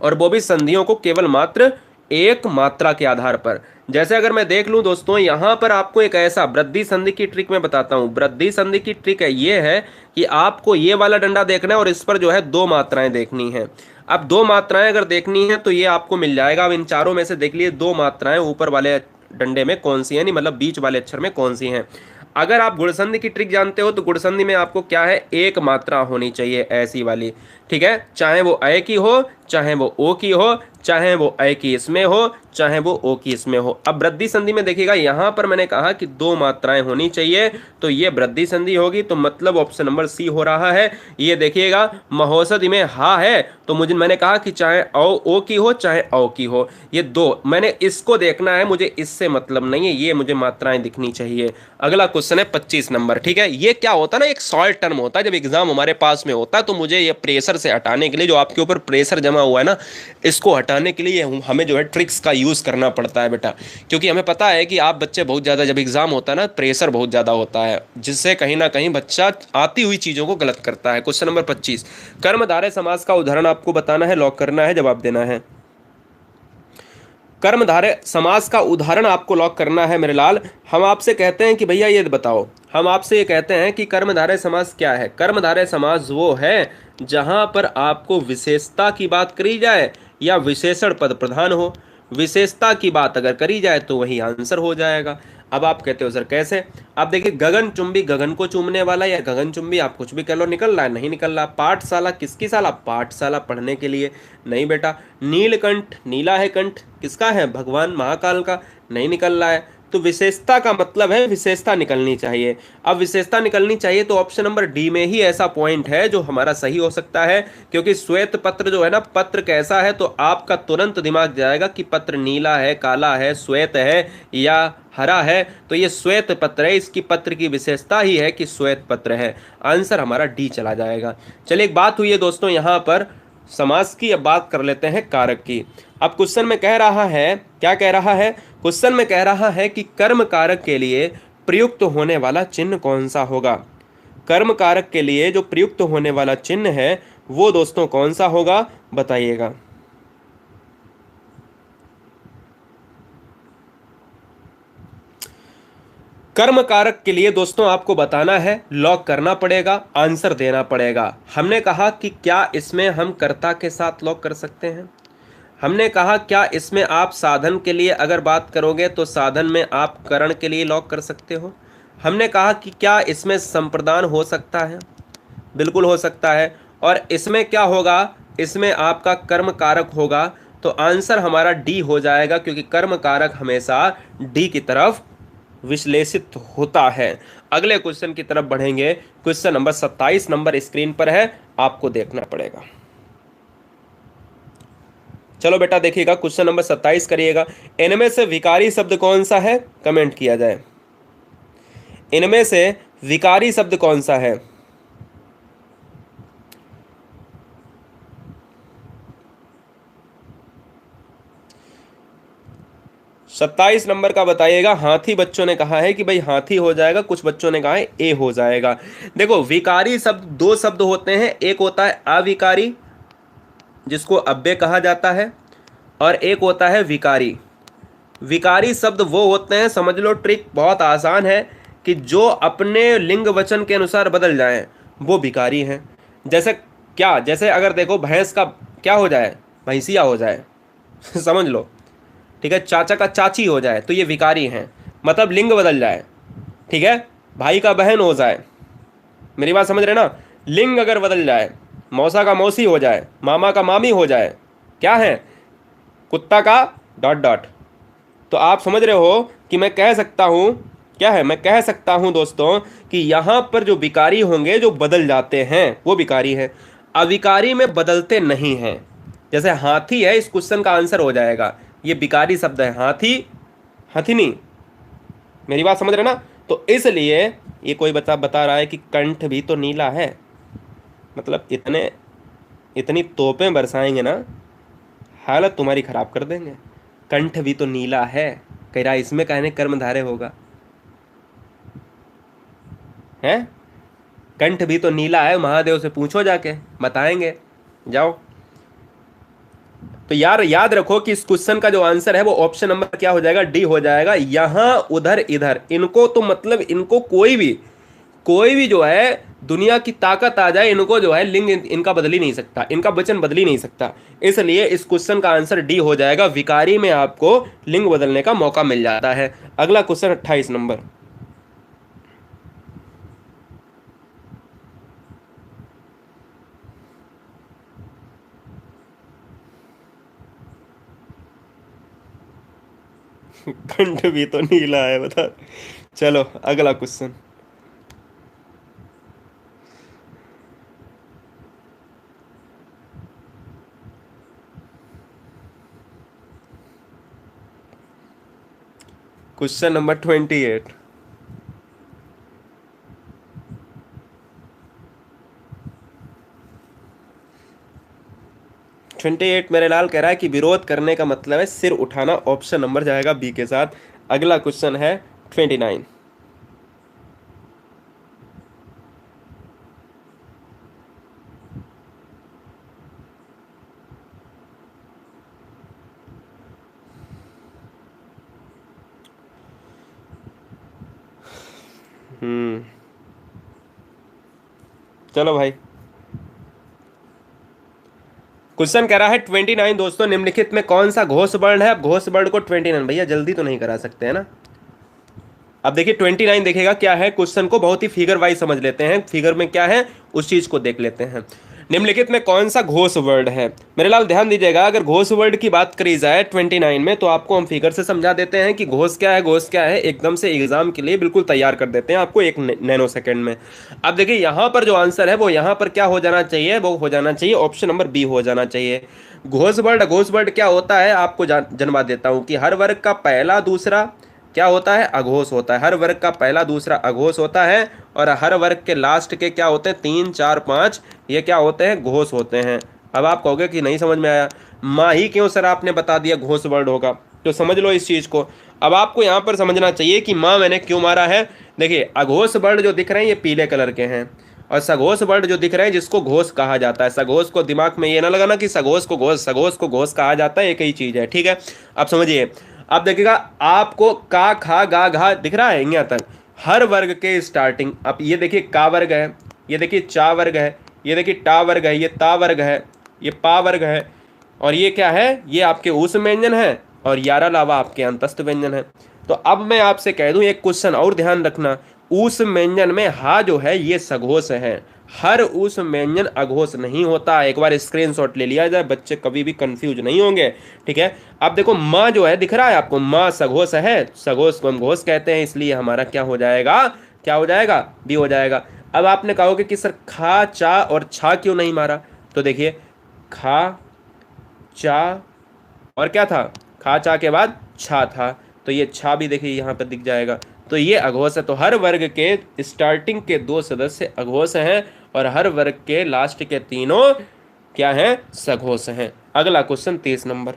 और वो भी संधियों को केवल मात्र एक मात्रा के आधार पर। जैसे अगर मैं देख लूं दोस्तों, यहां पर आपको एक ऐसा वृद्धि संधि की ट्रिक मैं बताता हूं। वृद्धि संधि की ट्रिक है ये है कि आपको ये वाला डंडा देखना है और इस पर जो है दो मात्राएं देखनी है। अब दो मात्राएं अगर देखनी है तो ये आपको मिल जाएगा। अब इन चारों में से देख लिए दो मात्राएं ऊपर वाले डंडे में कौन सी है, नहीं मतलब बीच वाले अक्षर में कौन सी हैं। अगर आप गुणसंधि की ट्रिक जानते हो तो गुणसंधि में आपको क्या है, एक मात्रा होनी चाहिए ऐसी वाली, ठीक है। चाहे वो अ की हो, चाहे वो ओ की हो, चाहे वो अ की इसमें हो, चाहे वो ओ की इसमें हो। अब वृद्धि संधि में देखिएगा यहां पर मैंने कहा कि दो मात्राएं होनी चाहिए, तो ये वृद्धि संधि होगी। तो मतलब ऑप्शन नंबर सी हो रहा है। ये देखिएगा महोषधि में हा है, तो मैंने कहा कि चाहे ओ की हो चाहे औ की हो, ये दो मैंने इसको देखना है, मुझे इससे मतलब नहीं है, ये मुझे मात्राएं दिखनी चाहिए। अगला क्वेश्चन है 25 नंबर, ठीक है। ये क्या होता है ना, एक शॉर्ट टर्म होता है। जब एग्जाम हमारे पास में होता है तो मुझे ये प्रेशर से हटाने के लिए, जो आपके ऊपर प्रेशर जमा हुआ है ना, इसको हटाने के लिए हमें जो है ट्रिक्स का यूज करना पड़ता है बेटा। क्योंकि हमें पता है कि आप बच्चे बहुत ज्यादा, जब एग्जाम होता है ना, प्रेशर बहुत ज्यादा होता है, जिससे कहीं ना कहीं बच्चा आती हुई चीजों को गलत करता है। क्वेश्चन नंबर 25, कर्मधारय समास का उदाहरण आपको बताना है, लॉक करना है, जवाब देना है। कर्मधारय समास का उदाहरण आपको लॉक करना है मेरे लाल। हम आपसे कहते हैं कि भैया ये बताओ, हम आपसे ये कहते हैं कि कर्मधारय समास क्या है। कर्मधारय समास वो है जहां पर आपको विशेषता की बात करी जाए या विशेषण पद प्रधान हो। विशेषता की बात अगर करी जाए तो वही आंसर हो जाएगा। अब आप कहते हो सर कैसे? आप देखिए, गगन चुंबी गगन को चूमने वाला या गगन चुंबी आप कुछ भी कह लो, निकल रहा है? नहीं निकल रहा। पाठशाला किसकी शाला? पाठशाला पढ़ने के लिए। नहीं बेटा। नीलकंठ, नीला है कंठ, किसका है? भगवान महाकाल का। नहीं निकल रहा है। तो विशेषता का मतलब है विशेषता निकलनी चाहिए। अब विशेषता निकलनी चाहिए तो ऑप्शन नंबर डी में ही ऐसा पॉइंट है जो हमारा सही हो सकता है, क्योंकि श्वेत पत्र जो है ना, पत्र कैसा है, तो आपका तुरंत दिमाग जाएगा कि पत्र नीला है, काला है, श्वेत है या हरा है। तो ये श्वेत पत्र है, इसकी पत्र की विशेषता ही है कि श्वेत पत्र है। आंसर हमारा डी चला जाएगा। चलिए, एक बात हुई है दोस्तों यहाँ पर समास की, अब बात कर लेते हैं कारक की। अब क्वेश्चन में कह रहा है, क्या कह रहा है? क्वेश्चन में कह रहा है कि कर्म कारक के लिए प्रयुक्त होने वाला चिन्ह कौन सा होगा। कर्म कारक के लिए जो प्रयुक्त होने वाला चिन्ह है वो दोस्तों कौन सा होगा, बताइएगा। कर्म कारक के लिए दोस्तों आपको बताना है, लॉक करना पड़ेगा, आंसर देना पड़ेगा। हमने कहा कि क्या इसमें हम कर्ता के साथ लॉक कर सकते हैं? हमने कहा क्या इसमें आप साधन के लिए अगर बात करोगे तो साधन में आप करण के लिए लॉक कर सकते हो? हमने कहा कि क्या इसमें संप्रदान हो सकता है? बिल्कुल हो सकता है। और इसमें क्या होगा? इसमें आपका कर्म कारक होगा। तो आंसर हमारा डी हो जाएगा, क्योंकि कर्म कारक हमेशा डी की तरफ विश्लेषित होता है। अगले क्वेश्चन की तरफ बढ़ेंगे। क्वेश्चन नंबर 27 नंबर स्क्रीन पर है, आपको देखना पड़ेगा। चलो बेटा देखिएगा, क्वेश्चन नंबर 27 करिएगा। इनमें से विकारी शब्द कौन सा है? कमेंट किया जाए। इनमें से विकारी शब्द कौन सा है? सत्ताईस नंबर का बताइएगा। हाथी बच्चों ने कहा है कि भाई हाथी हो जाएगा, कुछ बच्चों ने कहा है ए हो जाएगा। देखो, विकारी शब्द दो शब्द होते हैं, एक होता है अविकारी जिसको अव्यय कहा जाता है, और एक होता है विकारी। विकारी शब्द वो होते हैं, समझ लो ट्रिक बहुत आसान है, कि जो अपने लिंग वचन के अनुसार बदल जाएं वो विकारी हैं। जैसे क्या? जैसे अगर देखो भैंस का क्या हो जाए? भैंसिया हो जाए समझ लो, ठीक है। चाचा का चाची हो जाए तो ये विकारी हैं, मतलब लिंग बदल जाए, ठीक है। भाई का बहन हो जाए, मेरी बात समझ रहे ना? लिंग अगर बदल जाए, मौसा का मौसी हो जाए, मामा का मामी हो जाए, क्या है? कुत्ता का डॉट डॉट। तो आप समझ रहे हो कि मैं कह सकता हूं, क्या है, मैं कह सकता हूं दोस्तों कि यहां पर जो विकारी होंगे, जो बदल जाते हैं, वो विकारी हैं। अविकारी में बदलते नहीं हैं। जैसे हाथी है, इस क्वेश्चन का आंसर हो जाएगा, ये विकारी शब्द है। हाथी, हथिनी, मेरी बात समझ रहे ना? तो इसलिए ये कोई बता रहा है कि कंठ भी तो नीला है, मतलब इतनी तोपें बरसाएंगे ना, हालत तुम्हारी खराब कर देंगे। कंठ भी तो नीला है, कह रहा इसमें कहने कर्मधारय होगा है? कंठ भी तो नीला है, महादेव से पूछो जाके, बताएंगे, जाओ। तो यार याद रखो कि इस क्वेश्चन का जो आंसर है वो ऑप्शन नंबर क्या हो जाएगा? डी हो जाएगा। यहां उधर इधर, इनको तो मतलब इनको कोई भी जो है दुनिया की ताकत आ जाए, इनको जो है लिंग इनका बदल ही नहीं सकता, इनका वचन बदल ही नहीं सकता। इसलिए इस क्वेश्चन का आंसर डी हो जाएगा। विकारी में आपको लिंग बदलने का मौका मिल जाता है। अगला क्वेश्चन 28 नंबर। कंठ भी तो नीला है, बता। चलो अगला क्वेश्चन। Question number 28। 28 मेरे लाल कह रहा है कि विरोध करने का मतलब है सिर उठाना। ऑप्शन नंबर जाएगा बी के साथ। अगला क्वेश्चन है 29। चलो भाई, क्वेश्चन कह रहा है 29 दोस्तों, निम्नलिखित में कौन सा घोष वर्ण है? अब घोष वर्ण को 29 भैया जल्दी तो नहीं करा सकते है ना, अब देखिए 29 देखेगा क्या है, क्वेश्चन को बहुत ही फिगर वाइज समझ लेते हैं, फिगर में क्या है उस चीज को देख लेते हैं। निम्नलिखित में कौन सा घोष वर्ड है? मेरे लाल ध्यान दीजिएगा, अगर घोष वर्ड की बात करी जाए 29 में, तो आपको हम फिगर से समझा देते हैं कि घोष क्या है, घोष क्या है, एकदम से एग्जाम के लिए बिल्कुल तैयार कर देते हैं आपको एक नैनो सेकंड में। अब देखिए यहाँ पर जो आंसर है वो यहाँ पर क्या हो जाना चाहिए, वो हो जाना चाहिए ऑप्शन नंबर बी हो जाना चाहिए। घोष वर्ड क्या होता है आपको जनवा देता हूँ कि हर वर्ग का पहला दूसरा क्या होता है, अघोष होता है। हर वर्ग का पहला दूसरा अघोष होता है, और हर वर्ग के लास्ट के क्या होते हैं, 3 4 5, ये क्या होते हैं, घोष होते हैं। अब आप कहोगे कि नहीं समझ में आया, माँ ही क्यों सर आपने बता दिया घोष वर्ड होगा, तो समझ लो इस चीज को। अब आपको यहाँ पर समझना चाहिए कि माँ मैंने क्यों मारा है। देखिए अघोष वर्ड जो दिख रहे हैं ये पीले कलर के हैं, और सघोष वर्ड जो दिख रहे हैं जिसको घोष कहा जाता है, सघोष को दिमाग में ये ना लगाना कि सघोष को घोष कहा जाता है, एक ही चीज है, ठीक है। अब समझिए, अब देखिएगा आपको का खा गा घा दिख रहा है यहाँ तक, हर वर्ग के स्टार्टिंग, अब ये देखिए का वर्ग है, ये देखिए चा वर्ग है, ये देखिए टा वर्ग है, ये ता वर्ग है, ये पा वर्ग है, और ये क्या है, ये आपके उस व्यंजन है, और 11 अलावा आपके अंतस्थ व्यंजन है। तो अब मैं आपसे कह दूं एक क्वेश्चन और ध्यान रखना, उस व्यंजन में हा जो है ये सघोष है, हर उस व्यंजन अघोष नहीं होता। एक बार स्क्रीनशॉट ले लिया जाए, बच्चे कभी भी कंफ्यूज नहीं होंगे, ठीक है। अब देखो माँ जो है दिख रहा है आपको, माँ सघोष है, सघोष को हम घोष कहते हैं, इसलिए हमारा क्या हो जाएगा, क्या हो जाएगा, बी हो जाएगा। अब आपने कहोगे कि सर खा चा और छा क्यों नहीं मारा, तो देखिए खा चा और क्या था, खा चा के बाद छा था, तो ये छा भी देखिए यहाँ पर दिख जाएगा, तो ये अघोष है। तो हर वर्ग के स्टार्टिंग के 2 सदस्य अघोष हैं, और हर वर्ग के लास्ट के तीनों क्या हैं, सघोष हैं। अगला क्वेश्चन 30 नंबर।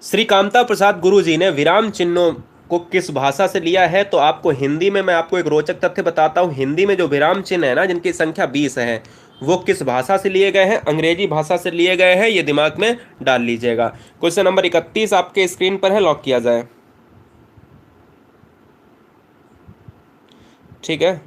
श्री कामता प्रसाद गुरु जी ने विराम चिन्हों को किस भाषा से लिया है, तो आपको हिंदी में मैं आपको एक रोचक तथ्य बताता हूं, हिंदी में जो विराम चिन्ह है ना जिनकी संख्या 20 है, वो किस भाषा से लिए गए हैं, अंग्रेजी भाषा से लिए गए हैं, ये दिमाग में डाल लीजिएगा। क्वेश्चन नंबर 31 आपके स्क्रीन पर है, लॉक किया जाए, ठीक है।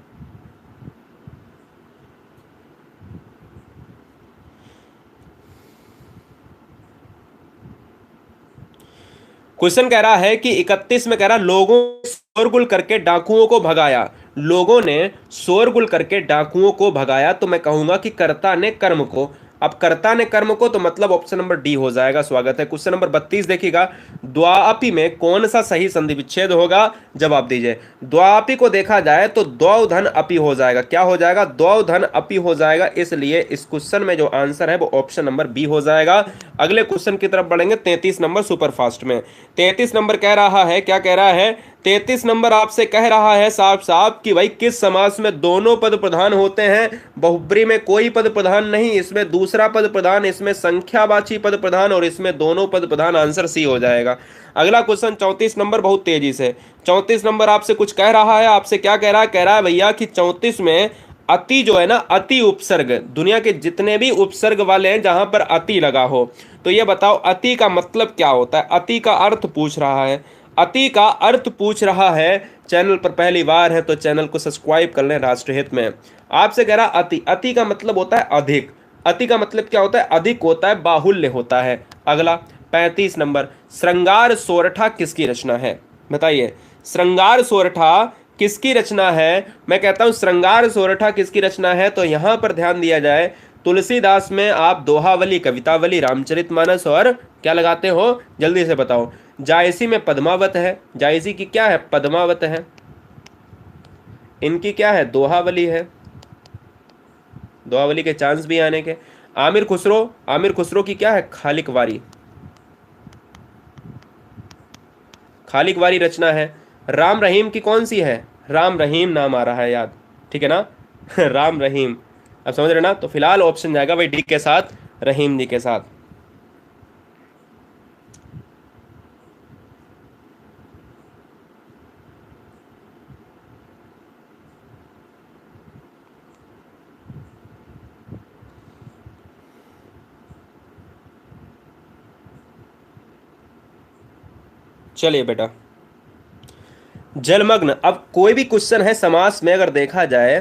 क्वेश्चन कह रहा है कि 31 में कह रहा लोगों ने शोरगुल करके डाकुओं को भगाया, लोगों ने शोरगुल करके डाकुओं को भगाया, तो मैं कहूंगा कि कर्ता ने कर्म को। अब कर्ता ने कर्म को, तो मतलब ऑप्शन नंबर डी हो जाएगा। स्वागत है। क्वेश्चन नंबर 32 देखिएगा, द्वाअपि में कौन सा सही संधि विच्छेद होगा, जवाब दीजिए। द्वाअपि को देखा जाए तो द्वौ धन अपि हो जाएगा, क्या हो जाएगा, द्वौ धन अपि हो जाएगा, इसलिए इस क्वेश्चन में जो आंसर है वो ऑप्शन नंबर बी हो जाएगा। अगले क्वेश्चन की तरफ बढ़ेंगे, 33 नंबर सुपरफास्ट में। 33 नंबर कह रहा है, क्या कह रहा है, 33 नंबर आपसे कह रहा है साफ साफ कि भाई किस समास में दोनों पद प्रधान होते हैं, बहुब्री में कोई पद प्रधान नहीं, इसमें दूसरा पद प्रधान, इसमें संख्यावाची पद प्रधान, और इसमें दोनों पद प्रधान, आंसर सी हो जाएगा। अगला क्वेश्चन 34 नंबर, बहुत तेजी से 34 नंबर आपसे कुछ कह रहा है, आपसे क्या कह रहा है भैया कि 34 में अति जो है ना, अति उपसर्ग, दुनिया के जितने भी उपसर्ग वाले हैं जहां पर अति लगा हो, तो ये बताओ अति का मतलब क्या होता है, अति का अर्थ पूछ रहा है, अति का अर्थ पूछ रहा है। चैनल पर पहली बार है तो चैनल को सब्सक्राइब कर लें राष्ट्रहित में। आपसे कह रहा अति, अति का मतलब होता है अधिक, अति का मतलब क्या होता है, अधिक होता है, बाहुल्य होता है। अगला 35 नंबर, श्रृंगार सोरठा किसकी रचना है, बताइए। श्रृंगार सोरठा किसकी रचना है, मैं कहता हूं श्रृंगार सोरठा किसकी रचना है, तो यहां पर ध्यान दिया जाए, तुलसीदास में आप दोहावली, कवितावली, रामचरितमानस और क्या लगाते हो, जल्दी से बताओ। जायसी में पद्मावत है, जायसी की क्या है, पद्मावत है, इनकी क्या है, दोहावली है, दोहावली के चांस भी आने के। आमिर खुसरो, आमिर खुसरो की क्या है, खालिक वारी, खालिक वारी रचना है। राम रहीम की कौन सी है, राम रहीम नाम आ रहा है याद, ठीक है ना राम रहीम, अब समझ रहे ना, तो फिलहाल ऑप्शन जाएगा भाई डी के साथ, रहीम जी के साथ। चलिए बेटा, जलमग्न, अब कोई भी क्वेश्चन है समास में अगर देखा जाए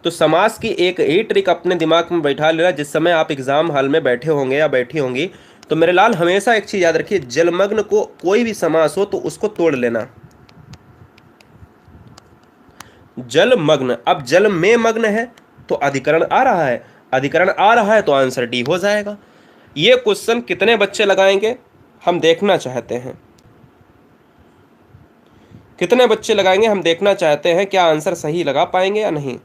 तो समास की एक ही ट्रिक अपने दिमाग में बैठा लेना। जिस समय आप एग्जाम हॉल में बैठे होंगे या बैठी होंगी तो मेरे लाल हमेशा एक चीज याद रखिए, जलमग्न को कोई भी समास हो तो उसको तोड़ लेना। जलमग्न, अब जल में मग्न है तो अधिकरण आ रहा है, अधिकरण आ रहा है तो आंसर डी हो जाएगा। ये क्वेश्चन कितने बच्चे लगाएंगे हम देखना चाहते हैं, कितने बच्चे लगाएंगे हम देखना चाहते हैं, क्या आंसर सही लगा पाएंगे या नहीं।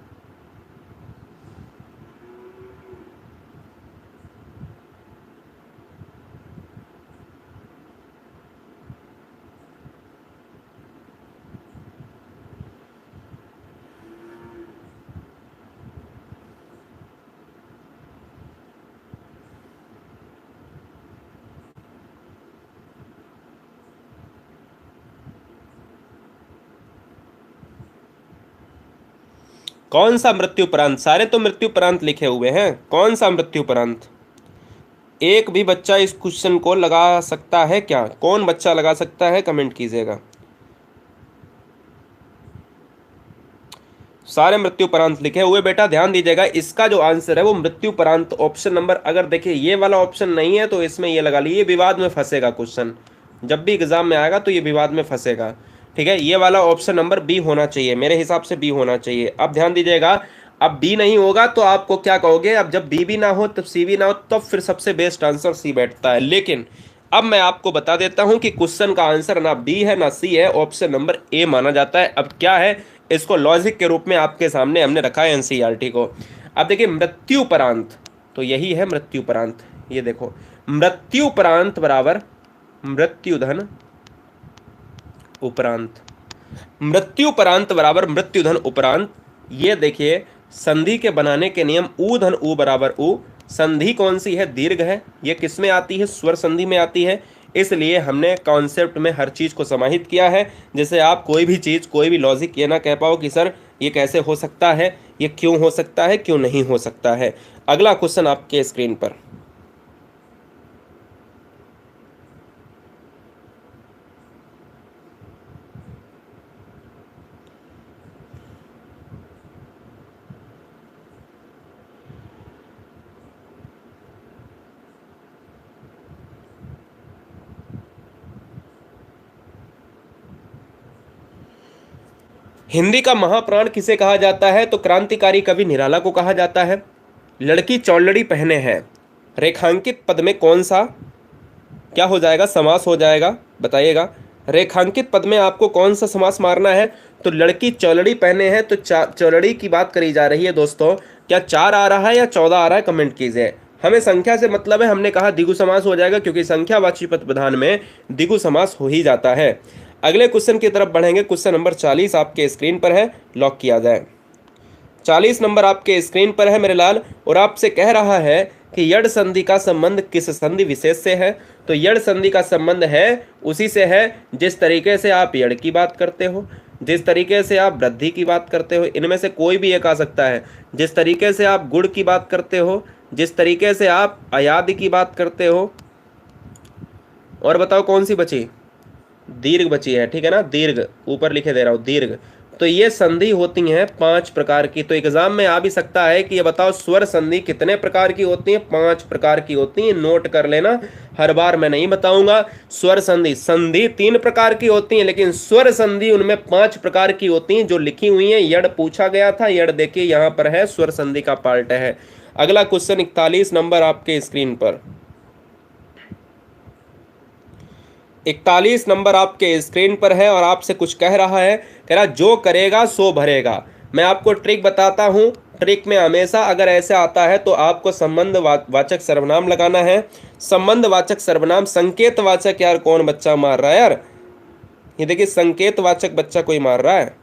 कौन सा मृत्युपरांत, सारे तो मृत्युपरांत लिखे हुए हैं, कौन सा मृत्युपरांत। एक भी बच्चा इस क्वेश्चन को लगा सकता है क्या, कौन बच्चा लगा सकता है, कमेंट कीजिएगा। सारे मृत्युपरांत लिखे हुए, बेटा ध्यान दीजिएगा, इसका जो आंसर है वो मृत्युपरांत ऑप्शन नंबर, अगर देखिए ये वाला ऑप्शन नहीं है तो इसमें ये लगा लीजिए, विवाद में फंसेगा क्वेश्चन, जब भी एग्जाम में आएगा तो ये विवाद में फंसेगा। ठीक है, ये वाला ऑप्शन नंबर बी होना चाहिए, मेरे हिसाब से बी होना चाहिए। अब ध्यान दीजिएगा, अब बी नहीं होगा तो आपको क्या कहोगे, अब जब बी भी ना हो तब सी भी ना हो, तब फिर सबसे बेस्ट आंसर सी बैठता है। लेकिन अब मैं आपको बता देता हूं कि क्वेश्चन का आंसर ना बी है ना सी है, ऑप्शन नंबर ए माना जाता है। अब क्या है, इसको लॉजिक के रूप में आपके सामने हमने रखा है एनसीईआरटी को। अब देखिए मृत्युपरांत, तो यही है मृत्युपरांत, ये देखो मृत्युपरांत बराबर मृत्युधन उपरांत, मृत्युपरांत बराबर मृत्युधन उपरांत। ये देखिए संधि के बनाने के नियम, ऊ धन ऊ बराबर ऊ, संधि कौन सी है, दीर्घ है, ये किस में आती है, स्वर संधि में आती है। इसलिए हमने कॉन्सेप्ट में हर चीज को समाहित किया है, जैसे आप कोई भी चीज, कोई भी लॉजिक ये ना कह पाओ कि सर ये कैसे हो सकता है, ये क्यों हो सकता है, क्यों नहीं हो सकता है। अगला क्वेश्चन आपके स्क्रीन पर, हिंदी का महाप्राण किसे कहा जाता है, तो क्रांतिकारी कवि निराला को कहा जाता है। लड़की चौलड़ी पहने है, रेखांकित पद में कौन सा क्या हो जाएगा, समास हो जाएगा, बताइएगा। रेखांकित पद में आपको कौन सा समास मारना है, तो लड़की चौलड़ी पहने हैं, तो चौलड़ी की बात करी जा रही है दोस्तों। क्या 4 आ रहा है या 14 आ रहा है, कमेंट कीजिए। हमें संख्या से मतलब है, हमने कहा द्विगु समास हो जाएगा क्योंकि संख्यावाची पद प्रधान में द्विगु समास हो ही जाता है। अगले क्वेश्चन की तरफ बढ़ेंगे, क्वेश्चन नंबर 40 आपके स्क्रीन पर है, लॉक किया जाए। 40 नंबर आपके स्क्रीन पर है मेरे लाल, और आपसे कह रहा है कि यड़ संधि का संबंध किस संधि विशेष से है, तो यड़ संधि का संबंध है उसी से है जिस तरीके से आप यड़ की बात करते हो, जिस तरीके से आप वृद्धि की बात करते हो, इनमें से कोई भी एक आ सकता है। जिस तरीके से आप गुण की बात करते हो, जिस तरीके से आप अयादि की बात करते हो, और बताओ कौन सी बची, दीर्घ बची है, ठीक है ना, दीर्घ ऊपर लिखे दे रहा हूं, दीर्घ। तो ये संधि होती हैं 5 प्रकार की। तो एग्जाम में आ भी सकता है कि ये बताओ स्वर संधि कितने प्रकार की होती है, 5 प्रकार की होती है, नोट कर लेना, हर बार मैं नहीं बताऊंगा। स्वर संधि, संधि 3 प्रकार की होती है लेकिन स्वर संधि उनमें 5 प्रकार की होती हैं जो लिखी हुई है। यड़ पूछा गया था, यड़ देखिए यहां पर है, स्वर संधि का पार्ट है। अगला क्वेश्चन 41 नंबर आपके स्क्रीन पर, 41 नंबर आपके स्क्रीन पर है, और आपसे कुछ कह रहा है, कह रहा जो करेगा सो भरेगा। मैं आपको ट्रिक बताता हूं, ट्रिक में हमेशा अगर ऐसे आता है तो आपको संबंध वाचक सर्वनाम लगाना है। संबंध वाचक सर्वनाम, संकेत वाचक यार कौन बच्चा मार रहा है यार, ये देखिए संकेत वाचक बच्चा कोई मार रहा है।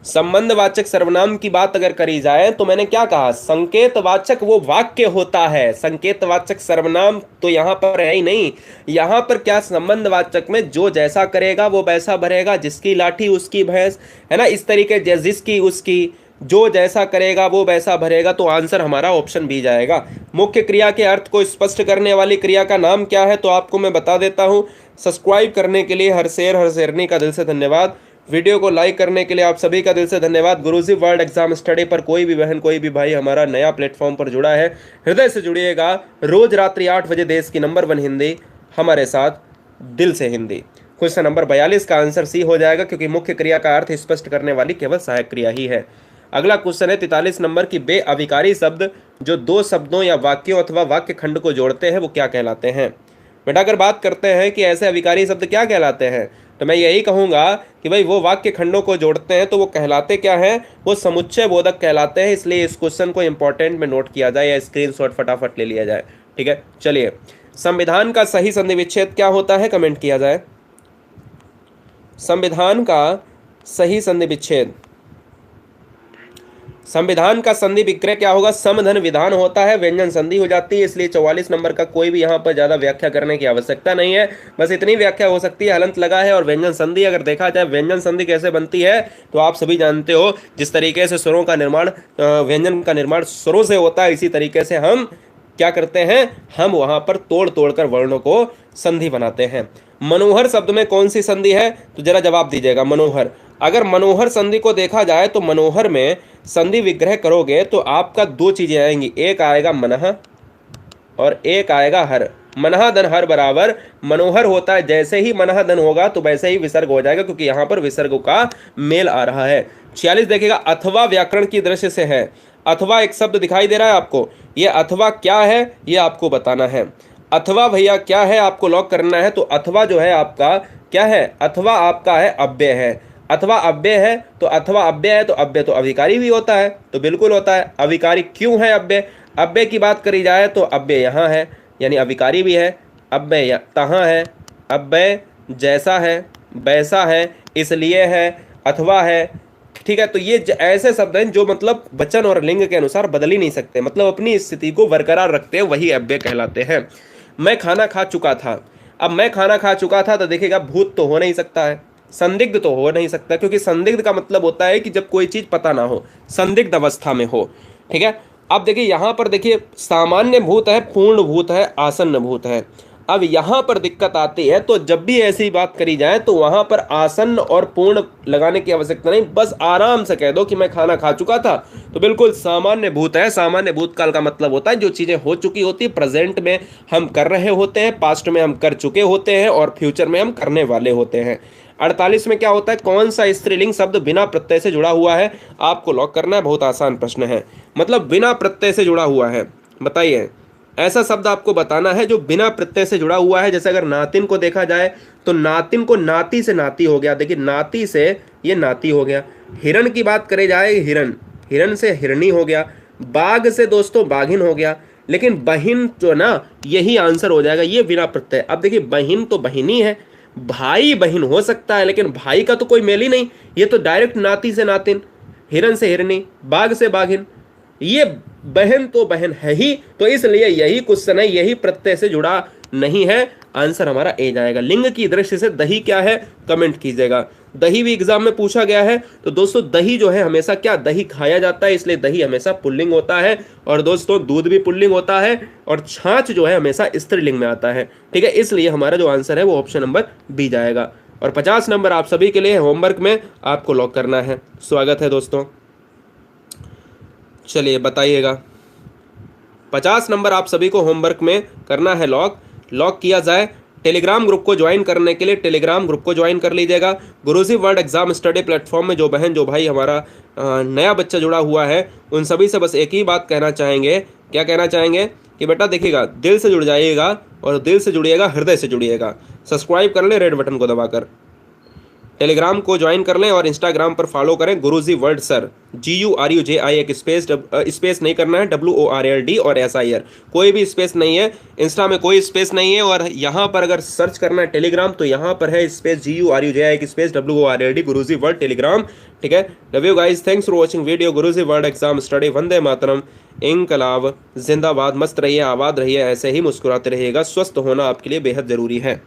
संबंधवाचक सर्वनाम की बात अगर करी जाए तो मैंने क्या कहा, संकेतवाचक वो वाक्य होता है, संकेतवाचक सर्वनाम तो यहां पर है ही नहीं। यहां पर क्या, संबंधवाचक में जो जैसा करेगा वो वैसा भरेगा, जिसकी लाठी उसकी भैंस, है ना, इस तरीके जिसकी उसकी, जो जैसा करेगा वो वैसा भरेगा, तो आंसर हमारा ऑप्शन बी जाएगा। मुख्य क्रिया के अर्थ को स्पष्ट करने वाली क्रिया का नाम क्या है, तो आपको मैं बता देता हूं। सब्सक्राइब करने के लिए हर शेरनी का दिल से धन्यवाद। वीडियो को लाइक करने के लिए आप सभी का दिल से धन्यवाद। गुरुजी वर्ल्ड एग्जाम स्टडी पर कोई भी बहन कोई भी भाई हमारा नया प्लेटफॉर्म पर जुड़ा है, हृदय से जुड़िएगा। रोज रात्रि 8 बजे देश की नंबर 1 हिंदी हमारे साथ, दिल से हिंदी। क्वेश्चन नंबर 42 का आंसर सी हो जाएगा, क्योंकि मुख्य क्रिया का अर्थ स्पष्ट करने वाली केवल सहायक क्रिया ही है। अगला क्वेश्चन है 43 नंबर की, बे अविकारी शब्द जो दो शब्दों या वाक्यों अथवा वाक्य खंड को जोड़ते हैं वो क्या कहलाते हैं। बेटा अगर बात करते हैं कि ऐसे अविकारी शब्द क्या कहलाते हैं, तो मैं यही कहूंगा कि भाई वो वाक्य खंडों को जोड़ते हैं तो वो कहलाते क्या हैं, वो समुच्चय बोधक कहलाते हैं। इसलिए इस क्वेश्चन को इंपॉर्टेंट में नोट किया जाए या स्क्रीनशॉट फटाफट ले लिया जाए। ठीक है, चलिए संविधान का सही संधि विच्छेद क्या होता है, कमेंट किया जाए। संविधान का सही संधि विच्छेद, संविधान का संधि विक्रय क्या होगा, समधन विधान होता है, व्यंजन संधि हो जाती है। इसलिए 44 नंबर का कोई भी यहाँ पर ज्यादा व्याख्या करने की आवश्यकता नहीं है, बस इतनी व्याख्या हो सकती है, हलंत लगा है और व्यंजन संधि। अगर देखा जाए व्यंजन संधि कैसे बनती है, तो आप सभी जानते हो, जिस तरीके से स्वरों का निर्माण, व्यंजन का निर्माण स्वरों से होता है, इसी तरीके से हम क्या करते हैं, हम वहां पर तोड़ तोड़ कर वर्णों को संधि बनाते हैं। मनोहर शब्द में कौन सी संधि है, तो जरा जवाब दीजिएगा। मनोहर, अगर मनोहर संधि को देखा जाए तो मनोहर में संधि विग्रह करोगे तो आपका दो चीजें आएंगी, एक आएगा मनः और एक आएगा हर। मनः धन हर बराबर मनोहर होता है। जैसे ही मनः धन होगा तो वैसे ही विसर्ग हो जाएगा, क्योंकि यहां पर विसर्गों का मेल आ रहा है। 46 देखिएगा, अथवा व्याकरण की दृष्टि से है। अथवा एक शब्द दिखाई दे रहा है आपको, ये अथवा क्या है ये आपको बताना है। अथवा भैया क्या है, आपको लॉक करना है। तो अथवा जो है आपका क्या है, अथवा आपका है अव्यय है। अथवा अव्यय है तो अथवा अव्यय है, तो अव्यय तो अविकारी भी होता है, तो बिल्कुल होता है। अविकारी क्यों है अव्यय, अव्यय की बात करी जाए तो अव्यय यहाँ है, यानी अविकारी भी है। अव्यय तहाँ है, अव्यय जैसा है वैसा है, इसलिए है, अथवा है। ठीक है, तो ये ऐसे शब्द हैं जो मतलब वचन और लिंग के अनुसार बदल ही नहीं सकते, मतलब अपनी स्थिति को बरकरार रखते हैं, वही अव्यय कहलाते हैं। मैं खाना खा चुका था, अब मैं खाना खा चुका था तो देखिएगा भूत तो हो नहीं सकता है, संदिग्ध तो हो नहीं सकता, क्योंकि संदिग्ध का मतलब होता है कि जब कोई चीज पता ना हो, संदिग्ध अवस्था में हो। ठीक है, अब देखिए यहां पर देखिए सामान्य भूत है, पूर्ण भूत है, आसन्न भूत है। अब यहां पर दिक्कत आती है, तो जब भी ऐसी बात करी जाए तो वहां पर आसन्न और पूर्ण लगाने की आवश्यकता नहीं, बस आराम से कह दो कि मैं खाना खा चुका था, तो बिल्कुल सामान्य भूत है। सामान्य भूतकाल का मतलब होता है जो चीजें हो चुकी होती है, प्रेजेंट में हम कर रहे होते हैं, पास्ट में हम कर चुके होते हैं और फ्यूचर में हम करने वाले होते हैं। 48 में क्या होता है, कौन सा स्त्रीलिंग शब्द बिना प्रत्यय से जुड़ा हुआ है, आपको लॉक करना है। बहुत आसान प्रश्न है, मतलब बिना प्रत्यय से जुड़ा हुआ है, बताइए ऐसा शब्द आपको बताना है जो बिना प्रत्यय से जुड़ा हुआ है। जैसे अगर नातिन को देखा जाए तो नातिन को नाती से नाती हो गया, देखिए नाती से ये नाती हो गया। हिरण की बात करी जाए, हिरण, हिरण से हिरणी हो गया। बाघ से दोस्तों बाघिन हो गया। लेकिन बहिन जो ना, यही आंसर हो जाएगा, ये बिना प्रत्यय। अब देखिए बहिन तो बहिनी है, भाई बहिन हो सकता है, लेकिन भाई का तो कोई मेल ही नहीं, ये तो डायरेक्ट नाती से नातिन, हिरण से हिरणी, बाघ से बाघिन, ये बहन तो बहन है ही। तो इसलिए यही क्वेश्चन है, यही प्रत्यय से जुड़ा नहीं है, आंसर हमारा ए जाएगा। लिंग की दृष्टि से दही क्या है, कमेंट कीजिएगा। दही भी एग्जाम में पूछा गया है, तो दोस्तों दही जो है हमेशा क्या, दही खाया जाता है, इसलिए दही हमेशा पुल्लिंग होता है। और दोस्तों दूध भी पुल्लिंग होता है, और छाछ जो है हमेशा स्त्रीलिंग में आता है। ठीक है, इसलिए हमारा जो आंसर है वो ऑप्शन नंबर बी जाएगा। और 50 नंबर आप सभी के लिए होमवर्क में आपको लॉक करना है। स्वागत है दोस्तों, चलिए बताइएगा। 50 नंबर आप सभी को होमवर्क में करना है लॉक। लॉक किया जाए। टेलीग्राम ग्रुप को ज्वाइन करने के लिए टेलीग्राम ग्रुप को ज्वाइन कर लीजिएगा। गुरुजी वर्ल्ड एग्जाम स्टडी प्लेटफॉर्म में जो बहन जो भाई हमारा नया बच्चा जुड़ा हुआ है, उन सभी से बस एक ही बात कहना चाहेंगे। क्या कहना चाहेंगे कि बेटा देखिएगा, दिल से जुड़ जाइएगा, और दिल से जुड़िएगा, हृदय से जुड़िएगा। सब्सक्राइब कर ले रेड बटन को दबाकर, टेलीग्राम को ज्वाइन कर लें और इंस्टाग्राम पर फॉलो करें गुरुजी वर्ल्ड सर, GURUJI, एक स्पेस नहीं करना है, WORLD और SIR, कोई भी स्पेस नहीं है। इंस्टा में कोई स्पेस नहीं है। और यहाँ पर अगर सर्च करना है टेलीग्राम तो यहाँ पर है स्पेस GURUJI, एक space WORLD, Guruji world Telegram. ठीक है, love you guys, thanks for watching video. Guruji world exam study, वंदे मातरम, इंकलाब जिंदाबाद। मस्त रहिए, आबाद रहिए, ऐसे ही मुस्कुराते रहिएगा। स्वस्थ होना आपके लिए बेहद जरूरी है।